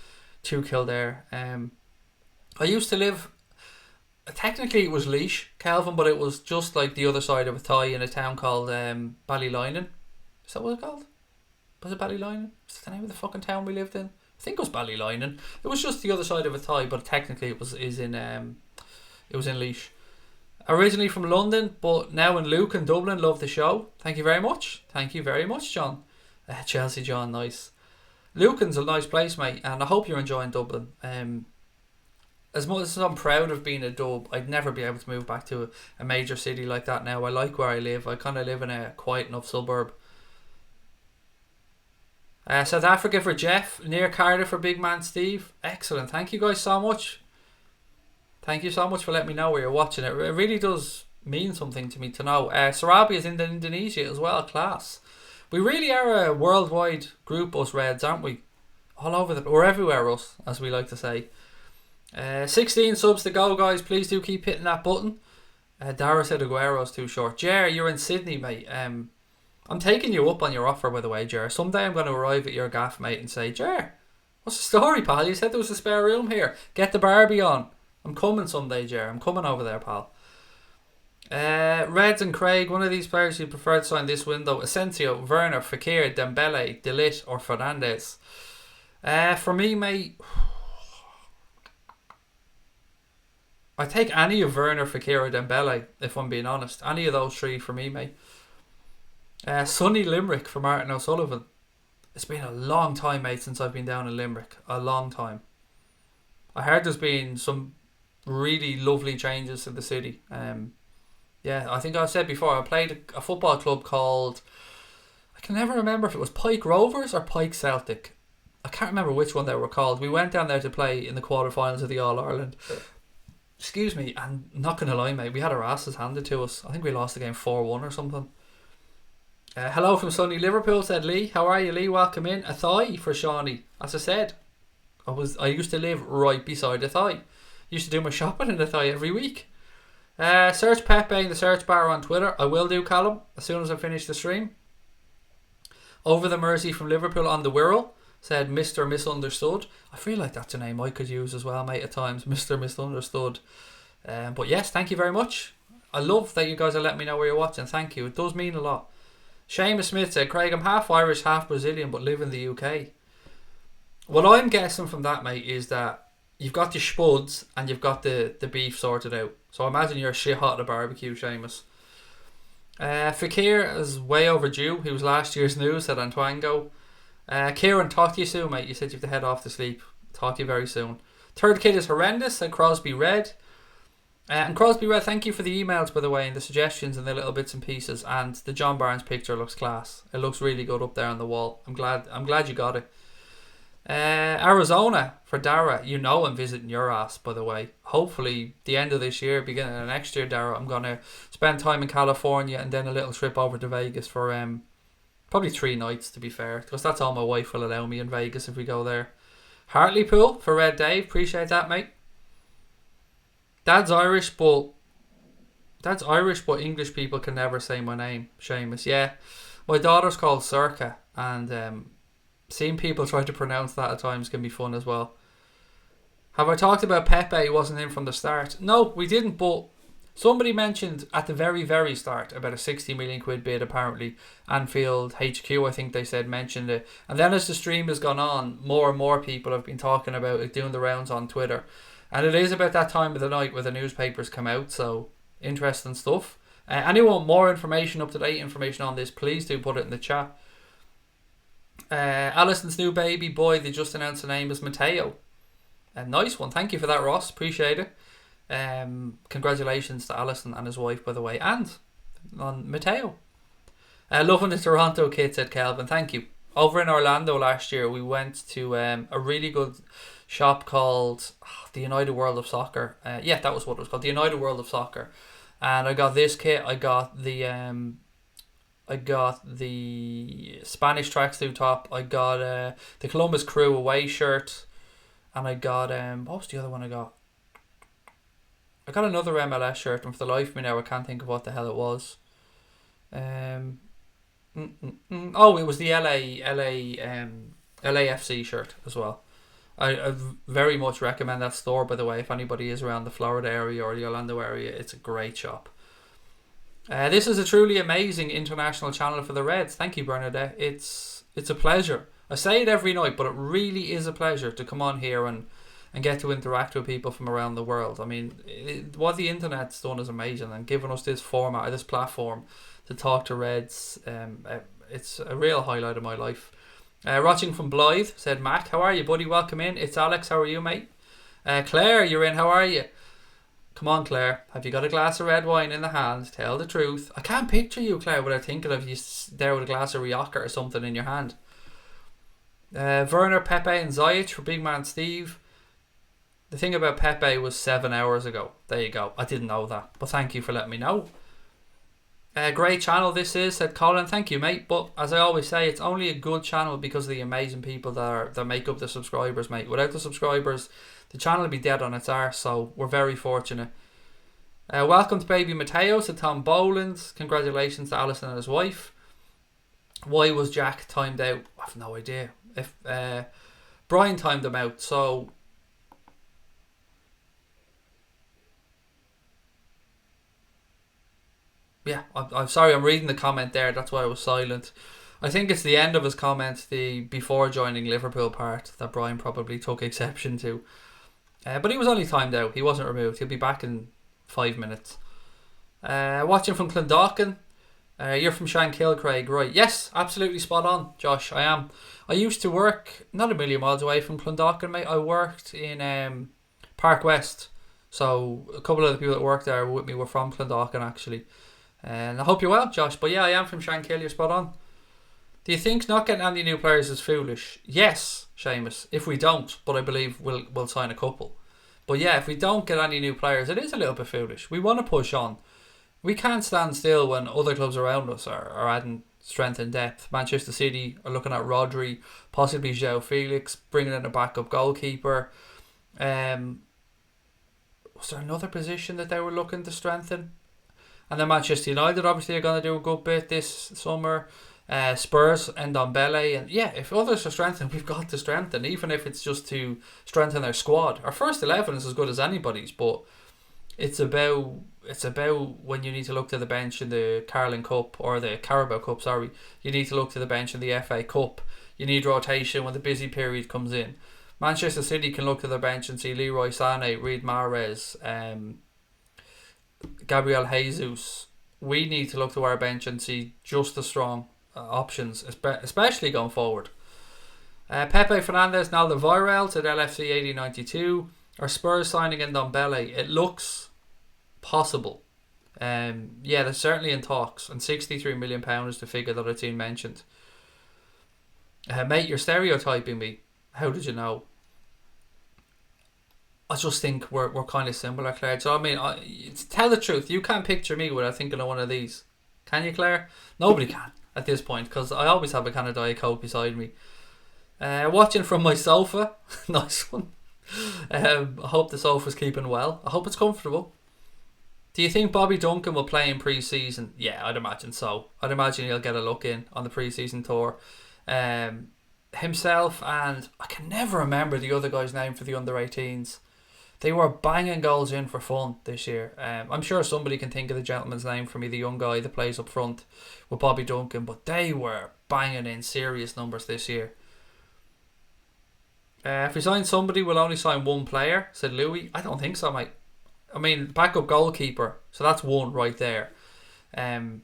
to Kildare. I used to live... Technically it was Laois, Calvin, but it was just like the other side of a tie in a town called Ballylinen. Is that what it's called? Was it Ballylinen? Is that the name of the fucking town we lived in? I think it was Ballylinen. It was just the other side of a tie, but technically it was in Laois. Originally from London, but now in Luke in Dublin. Love the show. Thank you very much. Thank you very much, John. Chelsea John, nice. Lucan's a nice place, mate, and I hope you're enjoying Dublin. As much as I'm proud of being a Dub, I'd never be able to move back to a major city like that now. I like where I live. I kind of live in a quiet enough suburb. South Africa for Jeff. Near Cardiff for Big Man Steve. Excellent. Thank you guys so much. Thank you so much for letting me know where you're watching it. It really does mean something to me to know. Sarabi is in Indonesia as well. Class. We really are a worldwide group, us Reds, aren't we? All over we're everywhere, us, as we like to say. 16 subs to go, guys. Please do keep hitting that button. Dara said Aguero's too short. Jer, you're in Sydney, mate. I'm taking you up on your offer, by the way, Jer. Someday I'm going to arrive at your gaff, mate, and say, Jer, what's the story, pal? You said there was a spare room here. Get the Barbie on. I'm coming someday, Jer. I'm coming over there, pal. Reds and Craig, one of these players you prefer to sign this window: Asensio, Werner, Fekir, Dembele, De Ligt, or Fernandes? For me, mate, I take any of Werner, Fekir, or Dembele, if I'm being honest. Any of those three for me, mate. Sunny Limerick for Martin O'Sullivan. It's been a long time, mate, since I've been down in Limerick. A long time. I heard there's been some really lovely changes to the city. Yeah, I think I said before, I played a football club called... I can never remember if it was Pike Rovers or Pike Celtic. I can't remember which one they were called. We went down there to play in the quarterfinals of the All-Ireland. Excuse me, and not going to lie, mate, we had our asses handed to us. I think we lost the game 4-1 or something. Hello from sunny Liverpool, said Lee. How are you, Lee? Welcome in. A thigh for Shawnee. As I said, I used to live right beside a thigh. Used to do my shopping in a thigh every week. Search Pepe in the search bar on Twitter. I will do, Callum, as soon as I finish the stream. Over the Mersey from Liverpool on the Wirral, said Mr. Misunderstood. I feel like that's a name I could use as well, mate, at times. Mr. Misunderstood. But yes, thank you very much. I love that you guys are letting me know where you're watching. Thank you. It does mean a lot. Seamus Smith said, Craig, I'm half Irish, half Brazilian, but live in the UK. What I'm guessing from that, mate, is that you've got the spuds and you've got the beef sorted out. So I imagine you're shit hot at a barbecue, Seamus. Fakir is way overdue. He was last year's news, said Antoango. Kieran, talk to you soon, mate. You said you have to head off to sleep. Talk to you very soon. Third kid is horrendous, said Crosby Red. And Crosby Red, thank you for the emails, by the way, and the suggestions and the little bits and pieces. And the John Barnes picture looks class. It looks really good up there on the wall. I'm glad you got it. Arizona for Dara. You know I'm visiting your ass, by the way. Hopefully the end of this year, beginning of next year, Dara, I'm going to spend time in California and then a little trip over to Vegas for probably 3 nights, to be fair, because that's all my wife will allow me in Vegas if we go there. Hartlepool for Red Dave. Appreciate that, mate. Dad's Irish, but English people can never say my name. Seamus, yeah. My daughter's called Circa, and seeing people try to pronounce that at times can be fun as well. Have I talked about Pepe? He wasn't in from the start. No, we didn't, but somebody mentioned at the very, very start about a 60 million quid bid, apparently. Anfield HQ, I think they said, mentioned it. And then as the stream has gone on, more and more people have been talking about it, doing the rounds on Twitter. And it is about that time of the night where the newspapers come out, so interesting stuff. Anyone more information, up-to-date information on this, please do put it in the chat. Alison's new baby boy, they just announced the name is Mateo. A nice one, thank you for that, Ross, appreciate it. Congratulations to Alison and his wife, by the way, and on Mateo. Loving the Toronto kid, said Kelvin, thank you. Over in Orlando last year, we went to a really good shop called the United World of Soccer. Yeah, that was what it was called, the United World of Soccer. And I got this kit. I got the Spanish tracksuit top. I got the Columbus Crew away shirt, and I got what was the other one I got? I got another MLS shirt, and for the life of me now, I can't think of what the hell it was. Oh, it was the LAFC shirt as well. I very much recommend that store, by the way, if anybody is around the Florida area or the Orlando area. It's a great shop. This is a truly amazing international channel for the Reds. Thank you, Bernadette. It's a pleasure. I say it every night, but it really is a pleasure to come on here and get to interact with people from around the world. I mean, what the internet's done is amazing, and giving us this format, this platform to talk to Reds, it's a real highlight of my life. Watching from Blythe said, Mac, how are you, buddy? Welcome in. It's Alex. How are you, mate? Claire, you're in. How are you? Come on, Claire. Have you got a glass of red wine in the hand? Tell the truth. I can't picture you, Claire, without thinking of you there with a glass of Rioja or something in your hand. Werner, Pepe and Ziyech for Big Man Steve. The thing about Pepe was 7 hours ago. There you go. I didn't know that, but thank you for letting me know. Great channel this is, said Colin. Thank you, mate. But as I always say, it's only a good channel because of the amazing people that make up the subscribers, mate. Without the subscribers, the channel would be dead on its arse, so we're very fortunate. Welcome to baby Mateo, said Tom Boland. Congratulations to Alison and his wife. Why was Jack timed out? I have no idea. If Brian timed him out, so yeah, I'm sorry, I'm reading the comment there, that's why I was silent. I think it's the end of his comment, the before joining Liverpool part, that Brian probably took exception to. But he was only timed out, he wasn't removed. He'll be back in 5 minutes. Watching from Clondalkin. You're from Shankill, Craig, right? Yes, absolutely spot on, Josh, I am. I used to work not a million miles away from Clondalkin, mate. I worked in Park West. So a couple of the people that worked there with me were from Clondalkin, actually. And I hope you're well, Josh. But yeah, I am from Shankill, you're spot on. Do you think not getting any new players is foolish? Yes, Seamus, if we don't, but I believe we'll sign a couple. But yeah, if we don't get any new players, it is a little bit foolish. We want to push on. We can't stand still when other clubs around us are adding strength and depth. Manchester City are looking at Rodri, possibly João Felix, bringing in a backup goalkeeper. Was there another position that they were looking to strengthen? And then Manchester United obviously are going to do a good bit this summer. Spurs and Ndombele, and yeah, if others are strengthening, we've got to strengthen, even if it's just to strengthen our squad. Our first 11 is as good as anybody's, but it's about when you need to look to the bench in the Carling Cup or the Carabao Cup. Sorry, you need to look to the bench in the FA Cup. You need rotation when the busy period comes in. Manchester City can look to their bench and see Leroy Sané, Riyad Mahrez, Gabriel Jesus. We need to look to our bench and see just as strong options, especially going forward. Pepe Fernandez, now the Viral, to LFC 8092. Are Spurs signing in Ndombele? It looks possible. Yeah, they're certainly in talks, and £63 million is the figure that I've seen mentioned. Mate, you're stereotyping me. How did you know? I just think we're kind of similar, Claire. So I mean, tell the truth, you can't picture me without thinking of one of these. Can you, Claire? Nobody can at this point, because I always have a kind of Diet Coke beside me. Watching from my sofa. Nice one. I hope the sofa's keeping well. I hope it's comfortable. Do you think Bobby Duncan will play in pre-season? Yeah, I'd imagine so. I'd imagine he'll get a look in on the pre-season tour. Himself and I can never remember the other guy's name for the under-18s. They were banging goals in for fun this year. I'm sure somebody can think of the gentleman's name for me, the young guy that plays up front with Bobby Duncan, but they were banging in serious numbers this year. If we sign somebody, we'll only sign one player, said Louis. I don't think so, mate. I mean, backup goalkeeper, so that's one right there. And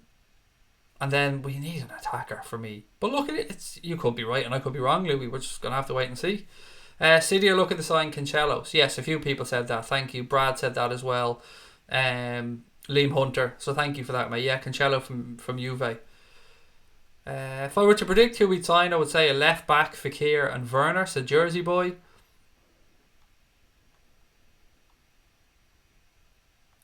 then we need an attacker for me. But look at it, you could be right and I could be wrong, Louis. We're just going to have to wait and see. City are looking to sign Cancelo. Yes, a few people said that. Thank you. Brad said that as well. Liam Hunter. So thank you for that, mate. Yeah, Cancelo from Juve. If I were to predict who we'd sign, I would say a left back, Fekir and Werner, said Jersey Boy.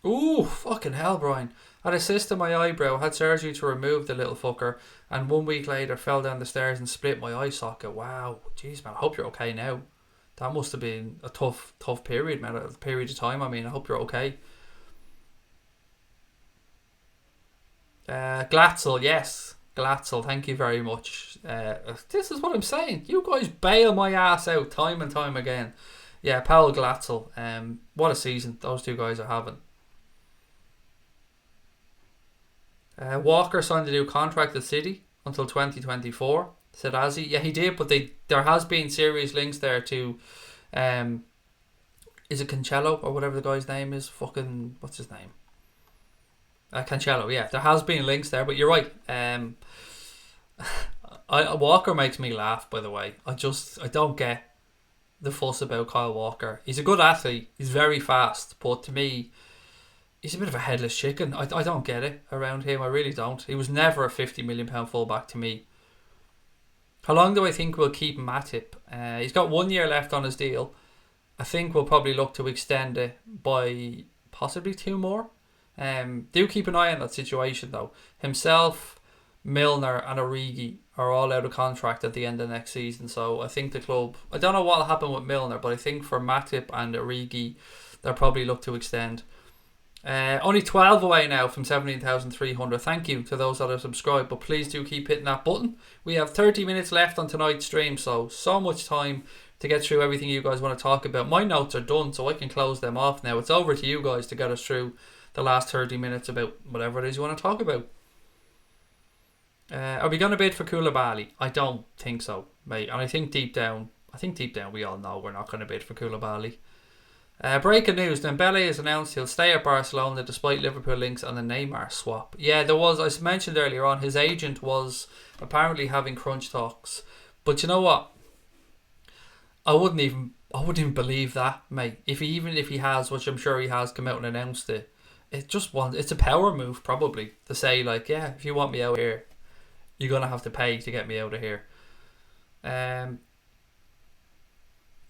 Ooh, fucking hell, Brian. Had a cyst in my eyebrow, had surgery to remove the little fucker, and 1 week later fell down the stairs and split my eye socket. Wow. Jeez, man, I hope you're okay now. That must have been a tough period, man. A period of time, I mean. I hope you're okay. Glatzel, yes. Glatzel, thank you very much. This is what I'm saying. You guys bail my ass out time and time again. Yeah, Paul Glatzel. What a season those two guys are having. Walker signed a new contract at City until 2024. Said Azzy. Yeah, he did, but there has been serious links there to, um, is it Cancelo or whatever the guy's name is? Fucking, what's his name? Cancelo, yeah. There has been links there, but you're right. Walker makes me laugh, by the way. I don't get the fuss about Kyle Walker. He's a good athlete. He's very fast, but to me, he's a bit of a headless chicken. I don't get it around him. I really don't. He was never a £50 million fullback to me. How long do I think we'll keep Matip? He's got 1 year left on his deal. I think we'll probably look to extend it by possibly 2 more. Do keep an eye on that situation though. Himself, Milner and Origi are all out of contract at the end of next season, so I think the club, I don't know what will happen with Milner, but I think for Matip and Origi they'll probably look to extend. Only 12 away now from 17,300. Thank you to those that are subscribed, but please do keep hitting that button. We have 30 minutes left on tonight's stream, so much time to get through everything you guys want to talk about. My notes are done, so I can close them off now. It's over to you guys to get us through the last 30 minutes about whatever it is you want to talk about. Are we going to bid for Koulibaly? I don't think so, mate. And I think deep down we all know we're not going to bid for Koulibaly. Breaking news: Dembele has announced he'll stay at Barcelona despite Liverpool links on the Neymar swap. Yeah, there was, I mentioned earlier on, his agent was apparently having crunch talks. But you know what? I wouldn't even believe that, mate. If he has, which I'm sure he has, come out and announced it. It's a power move probably to say like, yeah, if you want me out here, you're gonna have to pay to get me out of here.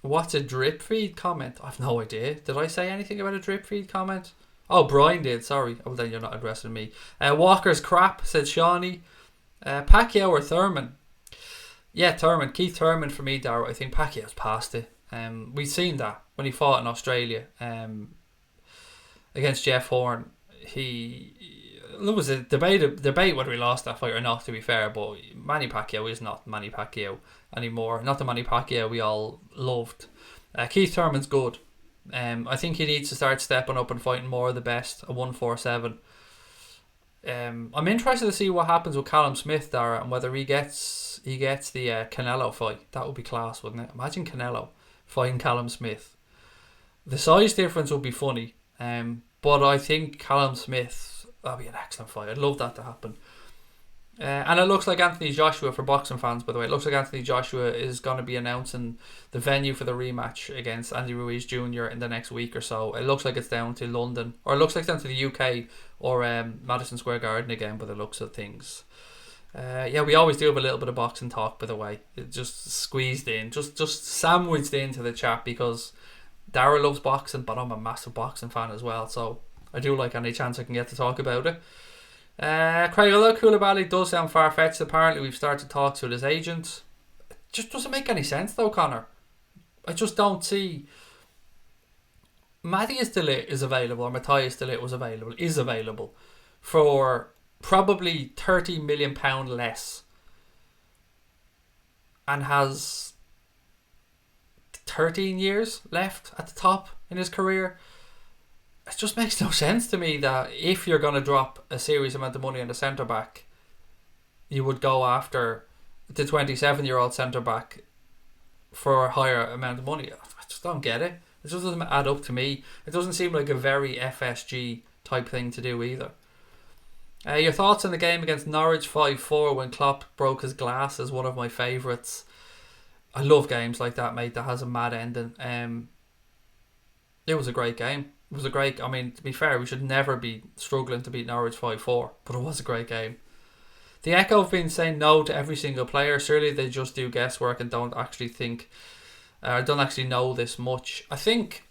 What's a drip feed comment? I've no idea. Did I say anything about a drip feed comment? Oh, Brian did. Sorry. Oh, then you're not addressing me. Walker's crap, said Shawnee. Pacquiao or Thurman? Yeah, Thurman. Keith Thurman for me, Darrow. I think Pacquiao's past it. We've seen that when he fought in Australia against Jeff Horn. There was a debate whether he lost that fight or not, to be fair, but Manny Pacquiao is not Manny Pacquiao anymore. Not the Manny Pacquiao we all loved. Keith Thurman's good. I think he needs to start stepping up and fighting more of the best, a 147. I'm interested to see what happens with Callum Smith, Dara, and whether he gets the Canelo fight. That would be class, wouldn't it? Imagine Canelo fighting Callum Smith. The size difference would be funny, but I think Callum Smith, that'd be an excellent fight. I'd love that to happen. And it looks like Anthony Joshua, for boxing fans by the way, it looks like Anthony Joshua is going to be announcing the venue for the rematch against Andy Ruiz Jr. in the next week or so. It looks like it's down to London, or it looks like it's down to the UK or Madison Square Garden again by the looks of things. Yeah, we always do have a little bit of boxing talk, by the way. It just squeezed in, just sandwiched into the chat because Dara loves boxing, but I'm a massive boxing fan as well, so I do like any chance I can get to talk about it. Craig, although Koulibaly does sound far-fetched, apparently we've started talks with his agent. It just doesn't make any sense though, Connor. I just don't see. Matthias de Ligt is available, or Matthias de Ligt is available for probably £30 million less, and has 13 years left at the top in his career. It just makes no sense to me that if you're going to drop a serious amount of money on the centre back, you would go after the 27-year-old centre back for a higher amount of money. I just don't get it. It just doesn't add up to me. It doesn't seem like a very FSG type thing to do either. Your thoughts on the game against Norwich 5-4 when Klopp broke his glass is one of my favourites. I love games like that, mate, that has a mad ending. It was a great game. I mean, to be fair, we should never be struggling to beat Norwich 5-4, but it was a great game. The Echo have been saying no to every single player. Surely they just do guesswork and don't actually know this much. I think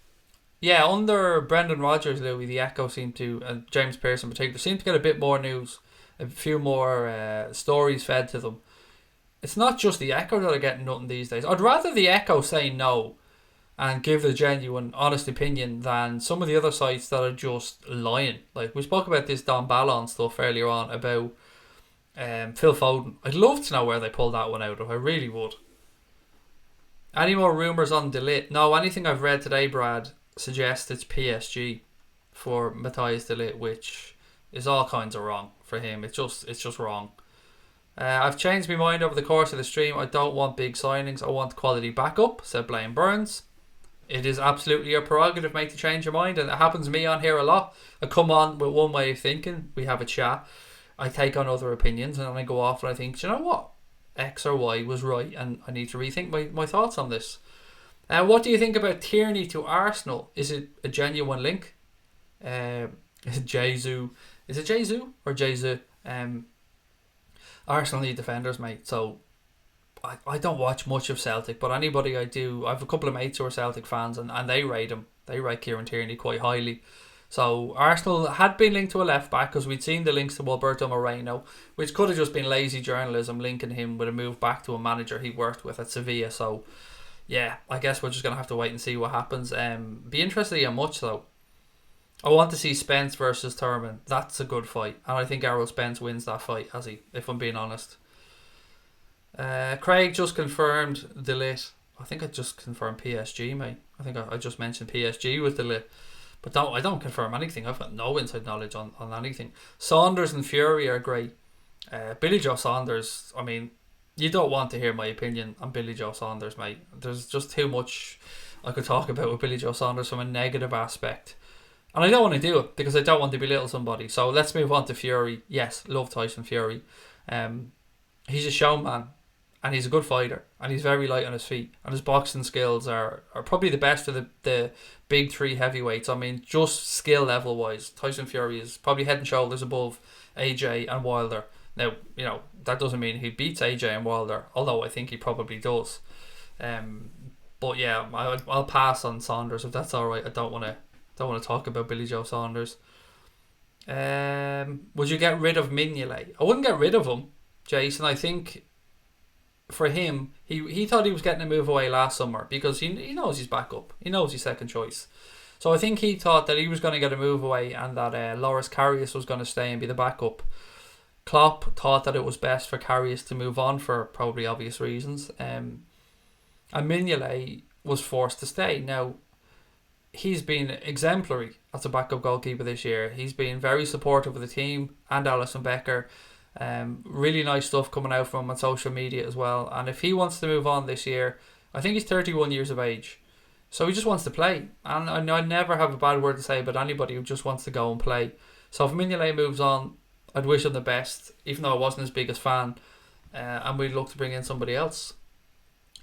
Yeah, under Brendan Rodgers, Louis, the Echo seemed to, and James Pearson in particular, seemed to get a bit more news, a few more stories fed to them. It's not just the Echo that are getting nothing these days. I'd rather the Echo say no and give a genuine, honest opinion than some of the other sites that are just lying. Like, we spoke about this Don Ballon stuff earlier on about Phil Foden. I'd love to know where they pulled that one out of. I really would. Any more rumours on De Ligt? No, anything I've read today, Brad, suggests it's PSG for Matthias De Ligt, which is all kinds of wrong for him. It's just wrong. I've changed my mind over the course of the stream. I don't want big signings. I want quality backup, said Blaine Burns. It is absolutely your prerogative, mate, to change your mind, and it happens to me on here a lot. I come on with one way of thinking, we have a chat, I take on other opinions, and then I go off and I think, do you know what? X or Y was right, and I need to rethink my thoughts on this. What do you think about Tierney to Arsenal? Is it a genuine link? Is it Jesus? Is it Jesus or Jesus? Arsenal need defenders, mate. So I don't watch much of Celtic, but anybody I do, I have a couple of mates who are Celtic fans, and they rate him. They rate Kieran Tierney quite highly. So Arsenal had been linked to a left back because we'd seen the links to Alberto Moreno, which could have just been lazy journalism linking him with a move back to a manager he worked with at Sevilla. So yeah, I guess we're just gonna have to wait and see what happens. Be interested in how much though. I want to see Spence versus Thurman. That's a good fight, and I think Errol Spence wins that fight. Has he? If I'm being honest. Craig just confirmed De Ligt. I think I just confirmed PSG, mate. I think I just mentioned PSG with De Ligt. But I don't confirm anything. I've got no inside knowledge on anything. Saunders and Fury are great. Billy Joe Saunders, I mean, you don't want to hear my opinion on Billy Joe Saunders, mate. There's just too much I could talk about with Billy Joe Saunders from a negative aspect. And I don't want to do it because I don't want to belittle somebody. So let's move on to Fury. Yes, love Tyson Fury. He's a showman. And he's a good fighter, and he's very light on his feet, and his boxing skills are probably the best of the big three heavyweights. I mean, just skill level wise, Tyson Fury is probably head and shoulders above AJ and Wilder. Now, you know, that doesn't mean he beats AJ and Wilder, although I think he probably does. But yeah, I'll pass on Saunders if that's all right. I don't want to talk about Billy Joe Saunders. Would you get rid of Mignolet? I wouldn't get rid of him, Jason. I think for him, he thought he was getting a move away last summer because he knows he's back up. He knows he's second choice. So I think he thought that he was going to get a move away and that Loris Karius was going to stay and be the backup. Klopp thought that it was best for Karius to move on for probably obvious reasons. And Mignolet was forced to stay. Now, he's been exemplary as a backup goalkeeper this year. He's been very supportive of the team and Alisson Becker. Really nice stuff coming out from him on social media as well. And if he wants to move on this year, I think he's 31 years of age, so he just wants to play. And I never have a bad word to say about anybody who just wants to go and play. So if Mignolet moves on, I'd wish him the best, even though I wasn't his biggest fan. And we'd look to bring in somebody else.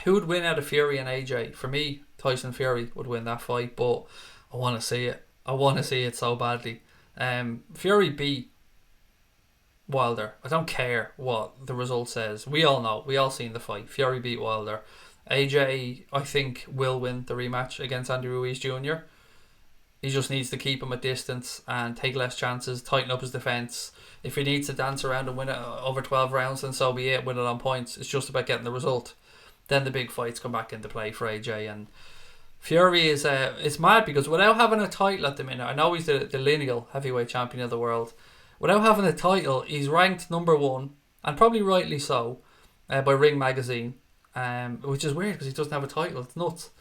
Who would win out of Fury and AJ? For me, Tyson Fury would win that fight, but I want to see it. I want to see it so badly. Fury beat Wilder. I don't care what the result says. We all know. We all seen the fight. Fury beat Wilder. AJ, I think, will win the rematch against Andy Ruiz Jr. He just needs to keep him at distance and take less chances, tighten up his defence. If he needs to dance around and win it over 12 rounds, then so be it. Win it on points. It's just about getting the result. Then the big fights come back into play for AJ. And Fury is it's mad because without having a title at the minute, I know he's the lineal heavyweight champion of the world. Without having a title, he's ranked number one, and probably rightly so, by Ring Magazine, which is weird because he doesn't have a title. It's nuts.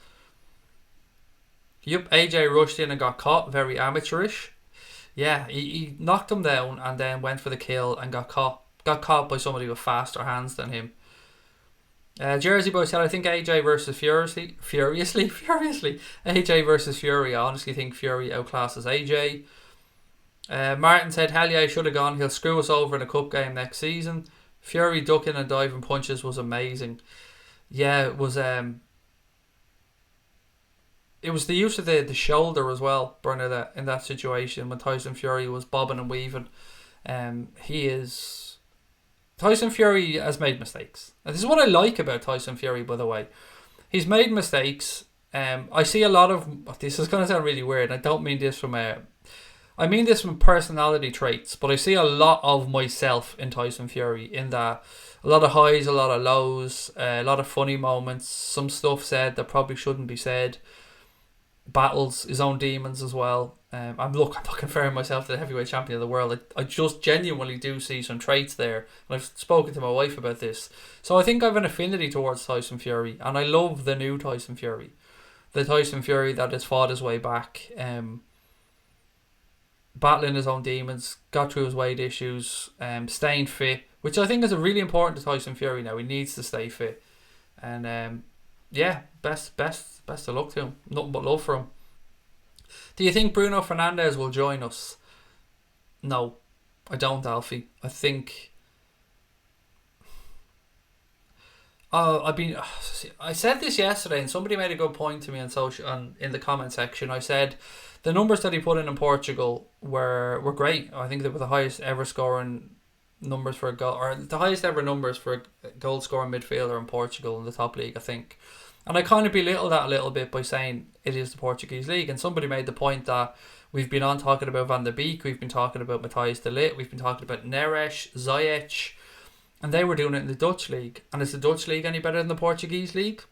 Yep, AJ rushed in and got caught, very amateurish. Yeah, he knocked him down and then went for the kill and got caught. Got caught by somebody with faster hands than him. Jersey Boy said, I think AJ versus Furiously. AJ versus Fury. I honestly think Fury outclasses AJ. Martin said, hell yeah, he should have gone. He'll screw us over in a cup game next season. Fury ducking and diving punches was amazing. Yeah, it was the use of the shoulder as well, Bernard, in that situation when Tyson Fury was bobbing and weaving. Tyson Fury has made mistakes. And this is what I like about Tyson Fury, by the way. He's made mistakes. I see a lot of this is going to sound really weird. I don't mean this from a. I mean this from personality traits, but I see a lot of myself in Tyson Fury in that a lot of highs, a lot of lows, a lot of funny moments, some stuff said that probably shouldn't be said, battles his own demons as well. I'm not comparing myself to the heavyweight champion of the world. I just genuinely do see some traits there, and I've spoken to my wife about this. So I think I have an affinity towards Tyson Fury, and I love the new Tyson Fury, the Tyson Fury that has fought his way back, battling his own demons, got through his weight issues, staying fit, which I think is really important to Tyson Fury now. He needs to stay fit, and yeah, best of luck to him. Nothing but love for him. Do you think Bruno Fernandes will join us? No, I don't, Alfie. I think. I said this yesterday, and somebody made a good point to me in the comment section. I said the numbers that he put in Portugal were great. I think they were the highest ever scoring numbers for a goal, or the highest ever numbers for a goal scoring midfielder in Portugal in the top league, I think. And I kind of belittled that a little bit by saying it is the Portuguese league. And somebody made the point that we've been on talking about Van der Beek, we've been talking about Matthias de Ligt, we've been talking about Neres, Ziyech, and they were doing it in the Dutch league. And is the Dutch league any better than the Portuguese league?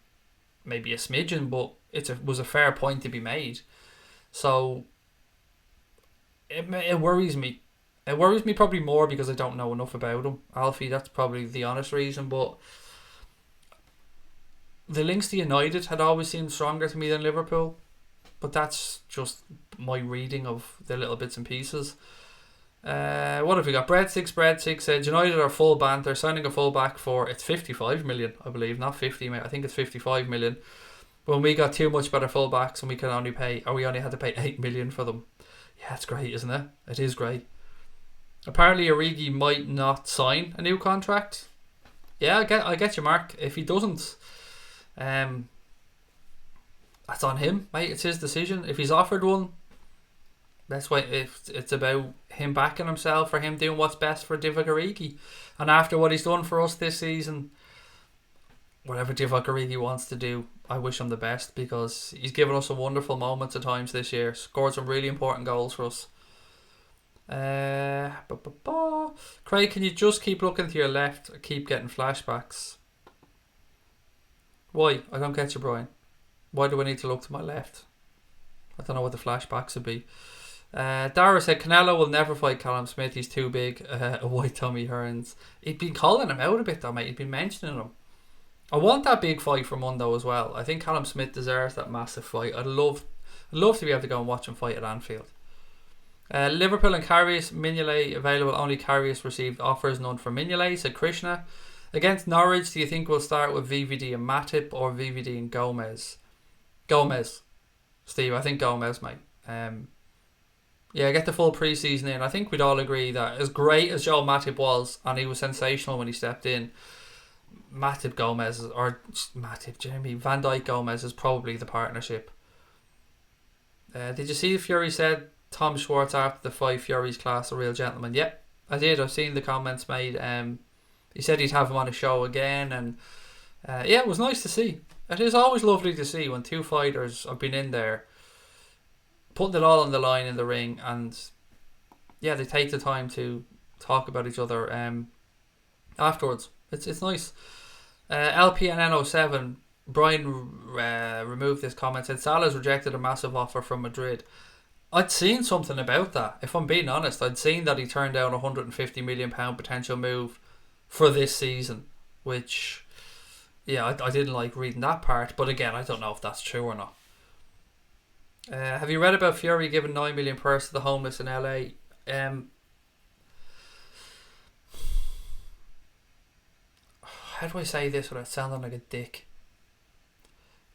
Maybe a smidgen, but it was a fair point to be made. So it worries me. It worries me probably more because I don't know enough about him, Alfie. That's probably the honest reason, but the links to United had always seemed stronger to me than Liverpool, but that's just my reading of the little bits and pieces. What have we got? Breadsticks said United are full banter, signing a full back for, it's 55 million, I believe, not 50 million. I think it's 55 million. When we got two much better full backs and we only had to pay 8 million for them. Yeah, it's great, isn't it? It is great. Apparently Origi might not sign a new contract. Yeah, I get you, Mark. If he doesn't, that's on him, mate. It's his decision. If he's offered one, that's why it's about him backing himself, or him doing what's best for Divock Origi. And after what he's done for us this season, whatever Divock Origi wants to do, I wish him the best, because he's given us some wonderful moments at times this year. Scored some really important goals for us. Craig, can you just keep looking to your left? I keep getting flashbacks. Why? I don't get you, Brian. Why do I need to look to my left? I don't know what the flashbacks would be. Dara said Canelo will never fight Callum Smith. He's too big. A white Tommy Hearns. He'd been calling him out a bit though, mate. He'd been mentioning him. I want that big fight for Mundo as well. I think Callum Smith deserves that massive fight. I'd love to be able to go and watch him fight at Anfield. Liverpool and Karius Mignolet available. Only Karius received offers, none for Mignolet, said Krishna. Against Norwich, do you think we'll start with VVD and Matip or VVD and Gomez? Gomez, Steve. I think Gomez, mate. Yeah, get the full pre-season in. I think we'd all agree that as great as Joel Matip was, and he was sensational when he stepped in, Van Dijk Gomez is probably the partnership. Did you see Fury said Tom Schwartz after the fight, Fury's class a real gentleman? Yep, I did. I've seen the comments made. He said he'd have him on a show again, and yeah, it was nice to see. It is always lovely to see when two fighters have been in there putting it all on the line in the ring, and yeah, they take the time to talk about each other afterwards. It's nice. LPN07, Brian removed this comment, said Salah's rejected a massive offer from Madrid. I'd seen something about that. If I'm being honest, I'd seen that he turned down a £150 million potential move for this season, which, yeah, I didn't like reading that part, but again, I don't know if that's true or not. Have you read about Fury giving 9 million purse to the homeless in LA? How do I say this without sounding like a dick?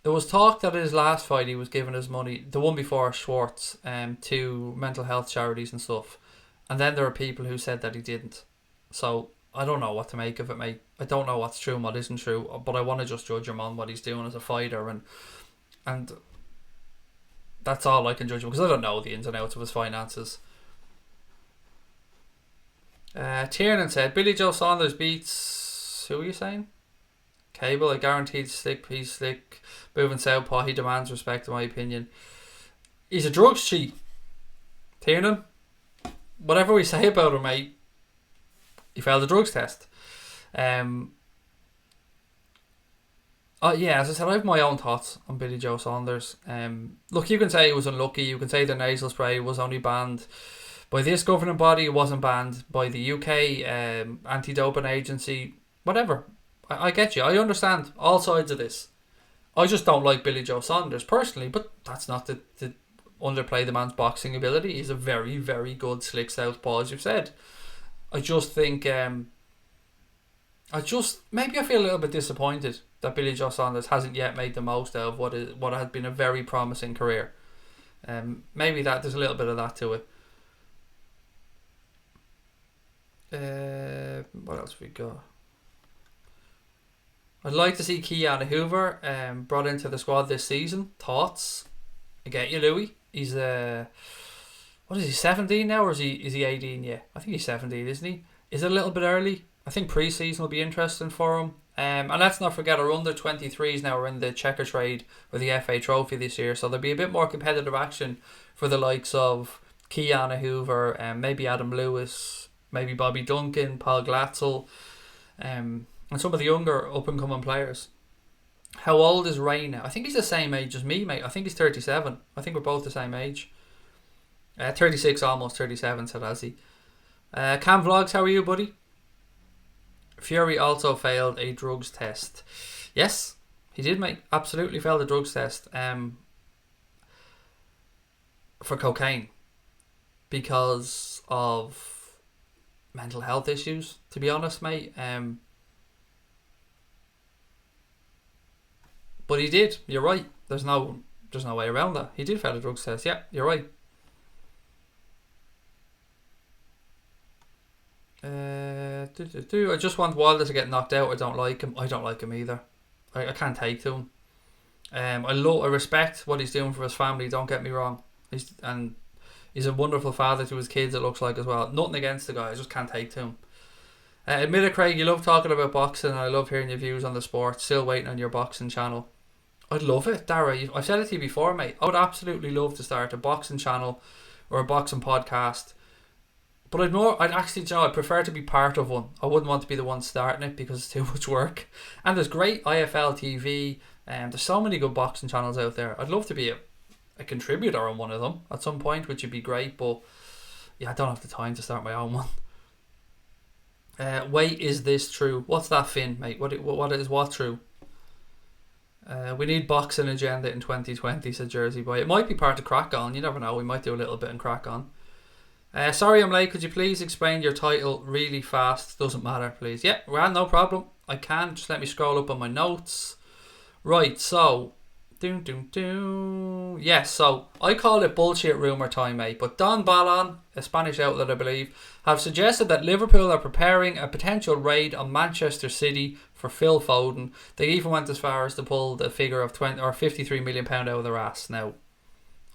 There was talk that in his last fight he was giving his money, the one before Schwartz, to mental health charities and stuff, and then there are people who said that he didn't. So I don't know what to make of it, mate. I don't know what's true and what isn't true, but I want to just judge him on what he's doing as a fighter, and that's all I can judge him, because I don't know the ins and outs of his finances. Tiernan said Billy Joe Saunders beats, who are you saying? Cable, I guarantee he's slick. Moving southpaw, he demands respect in my opinion. He's a drugs cheat. Tiernan, whatever we say about him, mate, he failed the drugs test. Yeah, as I said, I have my own thoughts on Billy Joe Saunders. Look, you can say he was unlucky. You can say the nasal spray was only banned by this governing body. It wasn't banned by the UK anti-doping agency. Whatever. I get you. I understand all sides of this. I just don't like Billy Joe Saunders personally, but that's not to underplay the man's boxing ability. He's a very, very good slick southpaw, as you've said. I just think maybe I feel a little bit disappointed that Billy Joe Saunders hasn't yet made the most out of what has been a very promising career. Maybe there's a little bit of that to it. What else we got? I'd like to see Keanu Hoover brought into the squad this season. Thoughts? I get you, Louis. He's what is he, 17 now, or is he 18 yet? I think he's 17, isn't he? Is it a little bit early? I think pre-season will be interesting for him. And let's not forget our under 23s now are in the checker trade with the FA Trophy this year, so there'll be a bit more competitive action for the likes of Keanu Hoover, maybe Adam Lewis, maybe Bobby Duncan, Paul Glatzel, and some of the younger up-and-coming players. How old is Ray now? I think he's the same age as me, mate. I think he's 37. I think we're both the same age. 36, almost 37, said Azzy. Cam Vlogs, how are you, buddy? Fury also failed a drugs test. Yes, he did, mate. Absolutely failed a drugs test. For cocaine. Because of mental health issues, to be honest, mate. But he did. You're right. There's no way around that. He did fail a drugs test. Yeah, you're right. I just want Wilder to get knocked out. I don't like him. I don't like him either. I can't take to him. I respect what he's doing for his family. Don't get me wrong. He's a wonderful father to his kids. It looks like as well. Nothing against the guy. I just can't take to him. Admit it, Craig. You love talking about boxing, and I love hearing your views on the sport. Still waiting on your boxing channel. I'd love it, Dara. I've said it to you before, mate. I would absolutely love to start a boxing channel or a boxing podcast. But I'd prefer to be part of one. I wouldn't want to be the one starting it because it's too much work. And there's great IFL TV, and there's so many good boxing channels out there. I'd love to be a contributor on one of them at some point, which would be great. But yeah, I don't have the time to start my own one. Wait, is this true? What's that, Finn, mate? What is true? We need boxing agenda in 2020, said Jersey Boy. It might be part of Crack On. You never know. We might do a little bit in Crack On. Sorry I'm late. Could you please explain your title really fast? Doesn't matter, please. Yeah, well, no problem. I can. Just let me scroll up on my notes. Right, so... Yes, so I call it bullshit rumour time, mate. But Don Balon, a Spanish outlet I believe, have suggested that Liverpool are preparing a potential raid on Manchester City for Phil Foden. They even went as far as to pull the figure of £53 million out of their ass. Now,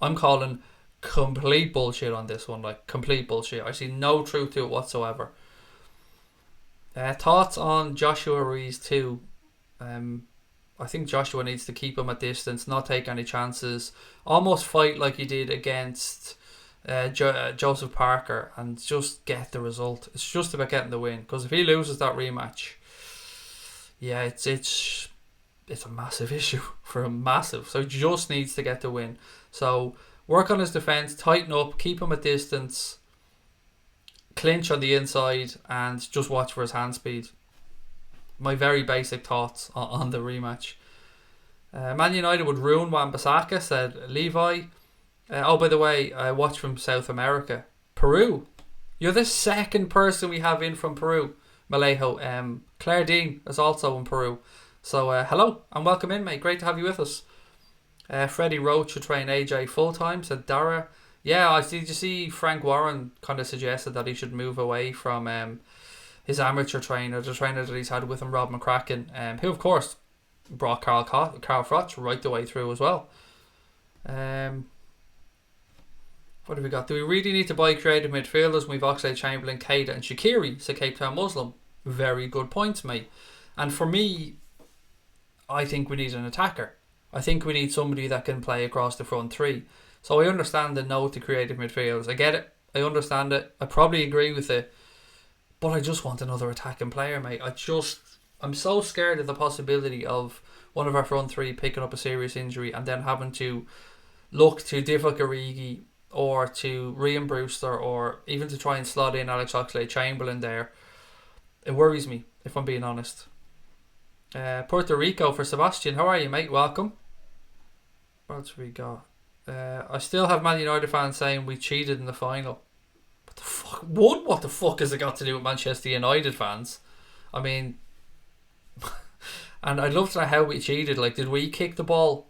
I'm calling complete bullshit on this one, like complete bullshit. I see no truth to it whatsoever. Thoughts on Joshua Ruiz too? I think Joshua needs to keep him at distance, not take any chances, almost fight like he did against Joseph Parker and just get the result. It's just about getting the win, because if he loses that rematch, yeah, it's a massive issue for him, massive. So he just needs to get the win. So work on his defence, tighten up, keep him at distance, clinch on the inside, and just watch for his hand speed. My very basic thoughts on the rematch. Man United would ruin Wan-Bissaka, said Levi. By the way, I watch from South America. Peru. You're the second person we have in from Peru, Malejo. Claire Dean is also in Peru. So hello and welcome in, mate. Great to have you with us. Freddie Roach should train AJ full-time, said Dara. Yeah, did you see Frank Warren kind of suggested that he should move away from his amateur trainer, the trainer that he's had with him, Rob McCracken, who of course brought Carl Froch right the way through as well. What have we got? Do we really need to buy creative midfielders when we've Oxlade-Chamberlain, Keita and Shaqiri, said Cape Town Muslim? Very good points, mate. And for me, I think we need an attacker. I think we need somebody that can play across the front three. So I understand the no to creative midfielders. I get it. I understand it. I probably agree with it. But I just want another attacking player, mate. I'm so scared of the possibility of one of our front three picking up a serious injury and then having to look to Divock Origi or to Ryan Brewster or even to try and slot in Alex Oxlade-Chamberlain there. It worries me, if I'm being honest. Puerto Rico for Sebastian. How are you, mate? Welcome. What else we got? I still have Man United fans saying we cheated in the final. What the fuck? What the fuck has it got to do with Manchester United fans? I mean, and I'd love to know how we cheated. Like, did we kick the ball?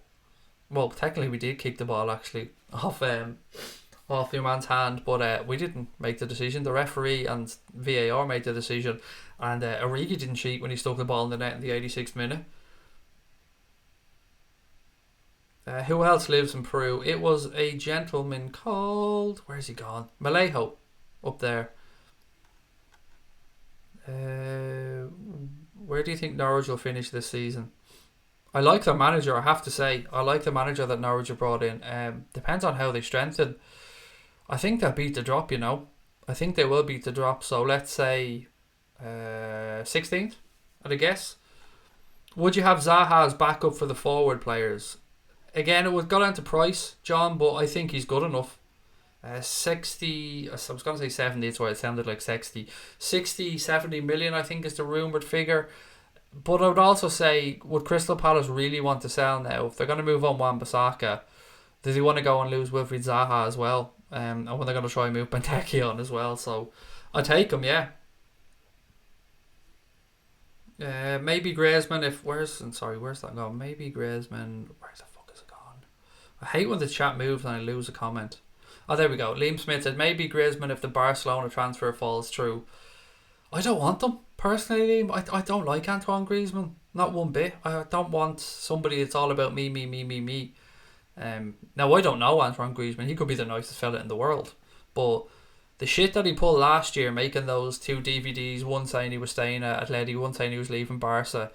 Well, technically we did kick the ball actually off your man's hand, but we didn't make the decision. The referee and VAR made the decision, and Origi didn't cheat when he stuck the ball in the net in the 86th minute. Who else lives in Peru? It was a gentleman called... Where's he gone? Malejo. Up there. Where do you think Norwich will finish this season? I like the manager, I have to say. I like the manager that Norwich have brought in. Depends on how they strengthen. I think they'll beat the drop, you know. I think they will beat the drop. So let's say 16th, I'd guess. Would you have Zaha as backup for the forward players? Again, it would go down to price, John, but I think he's good enough. 60, I was going to say 70, that's why it sounded like 60. 60, 70 million, I think, is the rumoured figure. But I would also say, would Crystal Palace really want to sell now? If they're going to move on Wan-Bissaka, does he want to go and lose Wilfried Zaha as well? And when they're going to try and move Benteke on as well. So, I'll take him, yeah. Maybe Griezmann, where's that gone? Maybe Griezmann, where the fuck is it gone? I hate when the chat moves and I lose a comment. Oh, there we go. Liam Smith said, maybe Griezmann if the Barcelona transfer falls through. I don't want them, personally, Liam. I don't like Antoine Griezmann. Not one bit. I don't want somebody that's all about me. Now, I don't know Antoine Griezmann. He could be the nicest fella in the world. But the shit that he pulled last year, making those 2 DVDs, one saying he was staying at Atleti, one saying he was leaving Barca,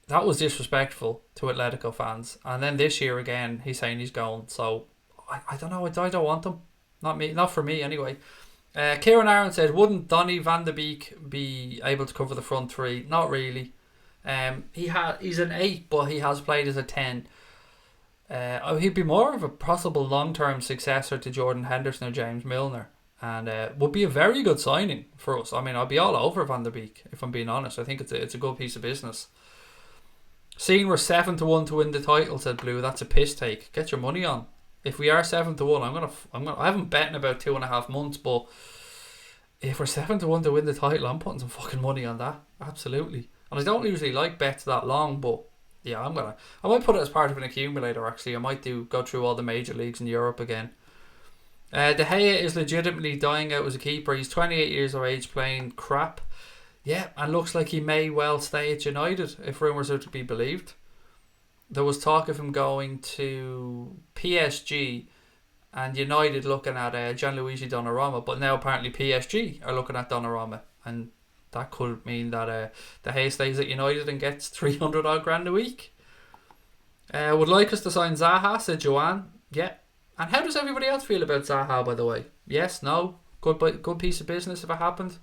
that was disrespectful to Atletico fans. And then this year again, he's saying he's going. So, I don't know. I don't want him. Not for me anyway. Kieran Aaron said, wouldn't Donny van de Beek be able to cover the front three? Not really. He's an 8, but he has played as a 10. He'd be more of a possible long-term successor to Jordan Henderson or James Milner, and would be a very good signing for us. I mean, I'd be all over Van der Beek, if I'm being honest. I think it's a good piece of business. Seeing we're 7-1 to win the title, said Blue, that's a piss take. Get your money on. If we are 7-1, I haven't bet in about 2.5 months, but if we're 7-1 to win the title, I'm putting some fucking money on that. Absolutely. And I don't usually like bets that long, but yeah, I might put it as part of an accumulator. Actually, I might go through all the major leagues in Europe again. De Gea is legitimately dying out as a keeper. He's 28 years of age, playing crap. Yeah, and looks like he may well stay at United if rumours are to be believed. There was talk of him going to PSG and United looking at Gianluigi Donnarumma, but now apparently PSG are looking at Donnarumma, and that could mean that De Gea stays at United and gets 300 odd grand a week. Would like us to sign Zaha, said Joanne. Yeah. And how does everybody else feel about Zaha, by the way? Yes, no? Good piece of business if it happened.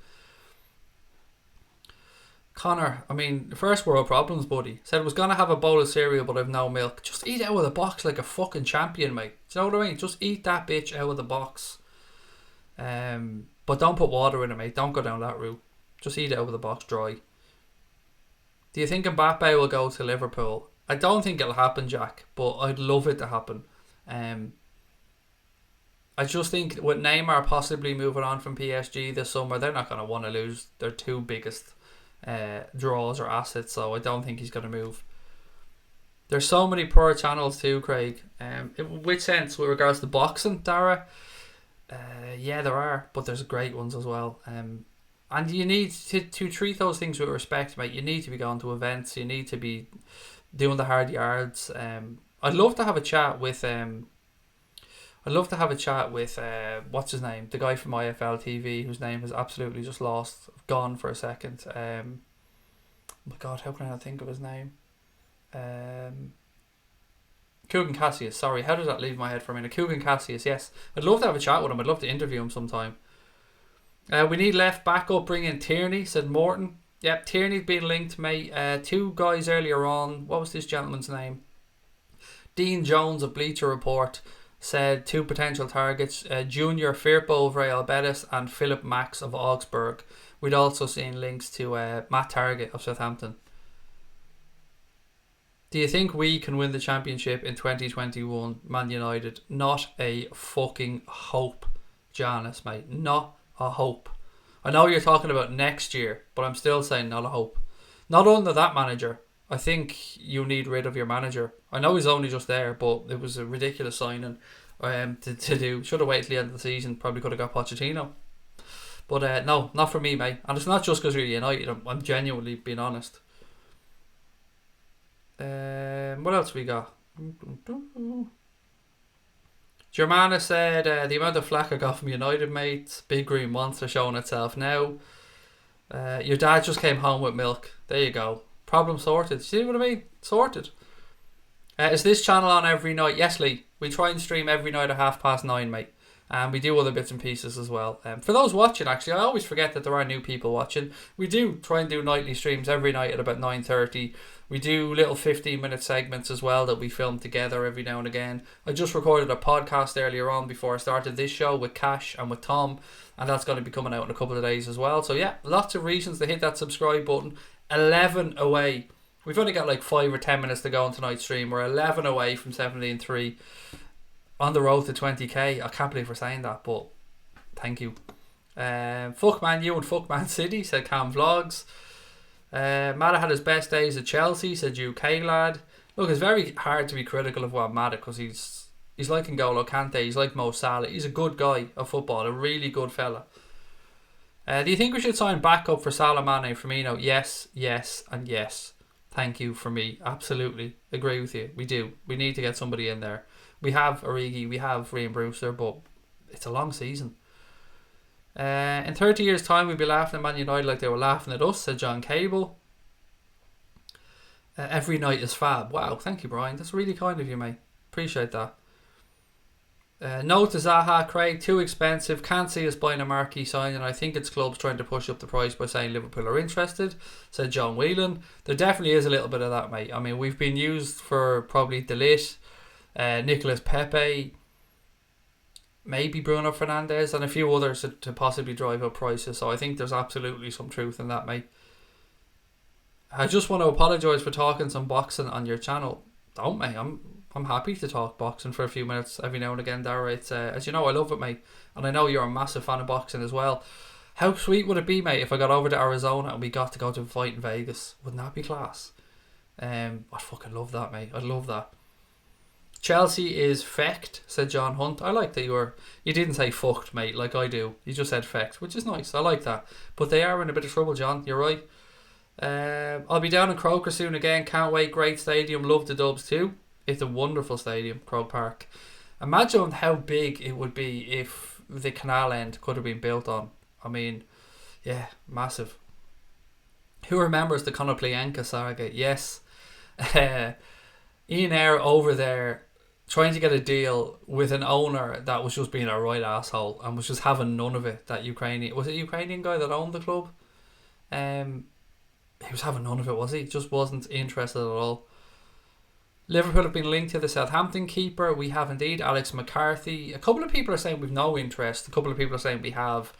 Connor, I mean, first world problems, buddy. Said I was going to have a bowl of cereal, but I've no milk. Just eat out of the box like a fucking champion, mate. Do you know what I mean? Just eat that bitch out of the box. But don't put water in it, mate. Don't go down that route. Just eat it out of the box dry. Do you think Mbappe will go to Liverpool? I don't think it'll happen, Jack, but I'd love it to happen. I just think with Neymar possibly moving on from PSG this summer, they're not going to want to lose their 2 biggest draws or assets, so I don't think he's going to move. There's so many poor channels too, Craig. In which sense? With regards to boxing, Dara? Yeah, there are, but there's great ones as well. And you need to treat those things with respect, mate. You need to be going to events. You need to be doing the hard yards. I'd love to have a chat with what's his name, the guy from IFL TV, whose name has absolutely just gone for a second. Oh my God, how can I not think of his name? Kugan Cassius, sorry, how did that leave my head for a minute? Kugan Cassius, yes. I'd love to have a chat with him. I'd love to interview him sometime. We need left backup, bring in Tierney, said Morton. Yep, Tierney's been linked, mate. Two guys earlier on, what was this gentleman's name? Dean Jones of Bleacher Report said two potential targets, Junior Firpo of Real Betis and Philip Max of Augsburg. We'd also seen links to Matt Target of Southampton. Do you think we can win the championship in 2021, Man United? Not a fucking hope, Janice, mate. Not a hope. I know you're talking about next year, but I'm still saying not a hope. Not under that manager. I think you need rid of your manager. I know he's only just there, but it was a ridiculous signing to do. Should have waited till the end of the season. Probably could have got Pochettino. But no, not for me, mate. And it's not just because you're United. I'm genuinely being honest. What else we got? Germana said the amount of flack I got from United mates, big green monster showing itself now. Your dad just came home with milk. There you go. Problem sorted. See what I mean? Sorted. Is this channel on every night? Yes, Lee. We try and stream every night at 9:30, mate. And we do other bits and pieces as well. For those watching, actually, I always forget that there are new people watching. We do try and do nightly streams every night at about 9:30. We do little 15-minute segments as well that we film together every now and again. I just recorded a podcast earlier on before I started this show with Cash and with Tom, and that's going to be coming out in a couple of days as well. So yeah, lots of reasons to hit that subscribe button. 11 away. We've only got like 5 or 10 minutes to go on tonight's stream. We're 11 away from 17-3 on the road to 20k. I can't believe we're saying that, but thank you. Fuck Man U and fuck Man City, said Cam Vlogs. Matta had his best days at Chelsea, said UK lad. Look, it's very hard to be critical of what Matta, because he's like N'Golo Kante, he's like Mo Salah. He's a good guy of football, a really good fella. Do you think we should sign backup for Salah, Mane, Firmino? Yes, yes, and yes. Thank you for me. Absolutely agree with you. We do. We need to get somebody in there. We have Origi, we have Ryan Brewster, but it's a long season. In 30 years' time, we'll be laughing at Man United like they were laughing at us, said John Cable. Every night is fab. Wow, thank you, Brian. That's really kind of you, mate. Appreciate that. No to Zaha, Craig, too expensive. Can't see us buying a marquee sign, and I think it's clubs trying to push up the price by saying Liverpool are interested, said John Whelan. There definitely is a little bit of that, mate. I mean, we've been used for probably De Ligt, Nicolas Pepe, maybe Bruno Fernandes, and a few others to possibly drive up prices. So I think there's absolutely some truth in that, mate. I just want to apologise for talking some boxing on your channel. Don't, mate. I'm happy to talk boxing for a few minutes every now and again, Dara. It's as you know, I love it, mate, and I know you're a massive fan of boxing as well. How sweet would it be, mate, if I got over to Arizona and we got to go to a fight in Vegas? Wouldn't that be class? I'd fucking love that, mate. I'd love that. Chelsea is fecked, said John Hunt. I like that you didn't say fucked, mate, like I do. You just said fecked, which is nice. I like that. But they are in a bit of trouble, John. You're right. I'll be down in Croker soon again. Can't wait. Great stadium. Love the Dubs too. It's a wonderful stadium, Croke Park. Imagine how big it would be if the canal end could have been built on. I mean, yeah, massive. Who remembers the Konoplyanka saga? Yes. Ian Eyre over there trying to get a deal with an owner that was just being a right asshole and was just having none of it. That Ukrainian, was it Ukrainian guy that owned the club? He was having none of it, was he? Just wasn't interested at all. Liverpool have been linked to the Southampton keeper. We have indeed. Alex McCarthy. A couple of people are saying we've no interest. A couple of people are saying we have.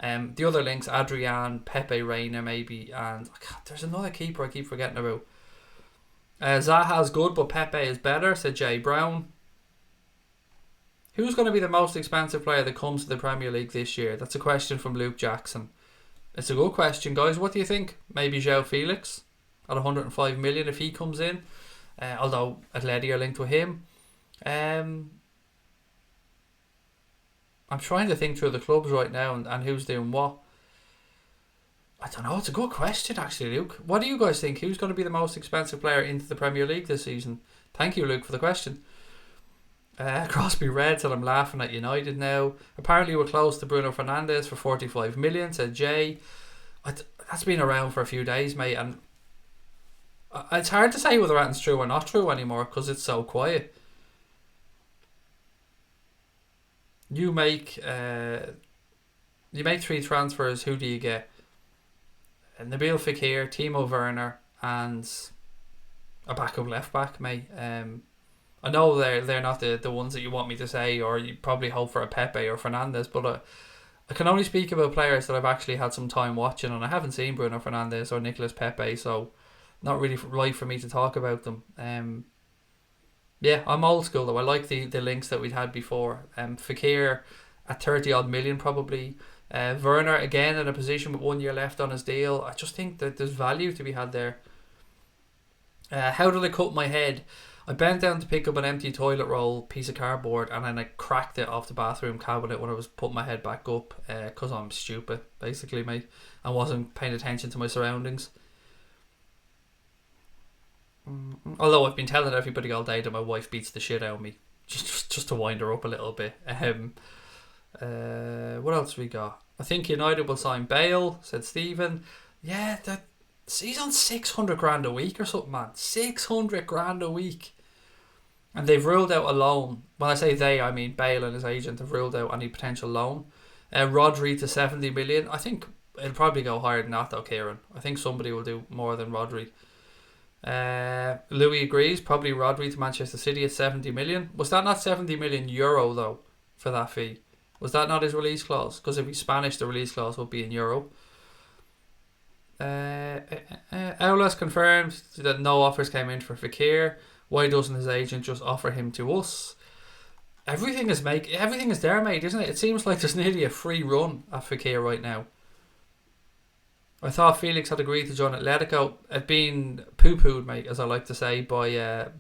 The other links, Adrian, Pepe Reina maybe, and God, there's another keeper I keep forgetting about. Zaha's good, but Pepe is better, said Jay Brown. Who's going to be the most expensive player that comes to the Premier League this year? That's a question from Luke Jackson. It's a good question, guys. What do you think? Maybe João Felix at 105 million if he comes in. Although Atleti are linked with him. I'm trying to think through the clubs right now and who's doing what. I don't know. It's a good question, actually, Luke. What do you guys think? Who's going to be the most expensive player into the Premier League this season? Thank you, Luke, for the question. Crosby Red said I'm laughing at United now. Apparently we're close to Bruno Fernandes for 45 million, said Jay. That's been around for a few days, mate, and It's hard to say whether that's true or not true anymore because it's so quiet. You make 3 transfers. Who do you get? Nabil Fekir, Timo Werner, and a backup left back, mate. I know they're not the ones that you want me to say, or you probably hope for a Pepe or Fernandes, but I can only speak about players that I've actually had some time watching, and I haven't seen Bruno Fernandes or Nicolas Pepe, so not really right for me to talk about them. Yeah, I'm old school though. I like the links that we'd had before. Fekir at 30 odd million probably. Werner again in a position with 1 year left on his deal. I just think that there's value to be had there. How did I cut my head? I bent down to pick up an empty toilet roll piece of cardboard and then I cracked it off the bathroom cabinet when I was putting my head back up because I'm stupid, basically, mate. I wasn't paying attention to my surroundings. Although I've been telling everybody all day that my wife beats the shit out of me, just to wind her up a little bit. What else we got? I think United will sign Bale, said Stephen. Yeah, he's on 600 grand a week or something, man. 600 grand a week. And they've ruled out a loan. When I say they, I mean Bale and his agent have ruled out any potential loan. Rodri to 70 million. I think it'll probably go higher than that though, Kieran. I think somebody will do more than Rodri. Louis agrees, probably Rodri to Manchester City at 70 million. Was that not 70 million euro though for that fee? Was that not his release clause? Because if he's Spanish, the release clause would be in euro. Aulas confirmed that no offers came in for Fekir. Why doesn't his agent just offer him to us? Everything is there, mate, isn't it? It seems like there's nearly a free run at Fekir right now. I thought Felix had agreed to join Atletico. It been poo-pooed, mate, as I like to say, by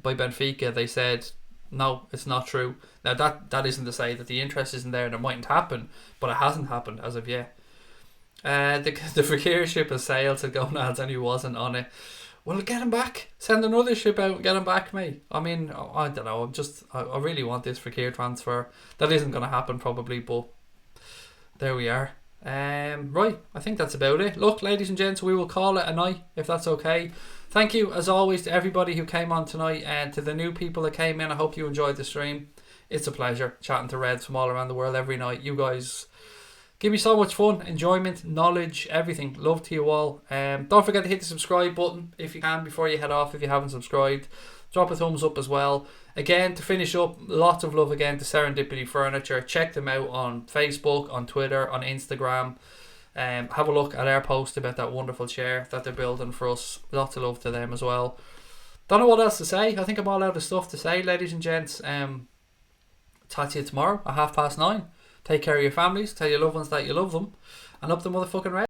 Benfica. They said, no, it's not true. Now, that isn't to say that the interest isn't there and it mightn't happen, but it hasn't happened as of yet. The Fekir ship has sailed, said Gonads, and he wasn't on it. Well, get him back. Send another ship out and get him back, mate. I mean, I don't know. I really want this Fekir transfer. That isn't going to happen probably, but there we are. Right, I think that's about it. Look, ladies and gents, we will call it a night if that's okay. Thank you as always to everybody who came on tonight and to the new people that came in. I hope you enjoyed the stream. It's a pleasure chatting to Reds from all around the world every night. You guys give me so much fun, enjoyment, knowledge, everything. Love to you all. Don't forget to hit the subscribe button if you can before you head off if you haven't subscribed. Drop a thumbs up as well. Again, to finish up, lots of love again to Serendipity Furniture. Check them out on Facebook, on Twitter, on Instagram. Have a look at our post about that wonderful chair that they're building for us. Lots of love to them as well. Don't know what else to say. I think I'm all out of stuff to say, ladies and gents. Talk to you tomorrow at 9:30. Take care of your families. Tell your loved ones that you love them. And up the motherfucking Reds.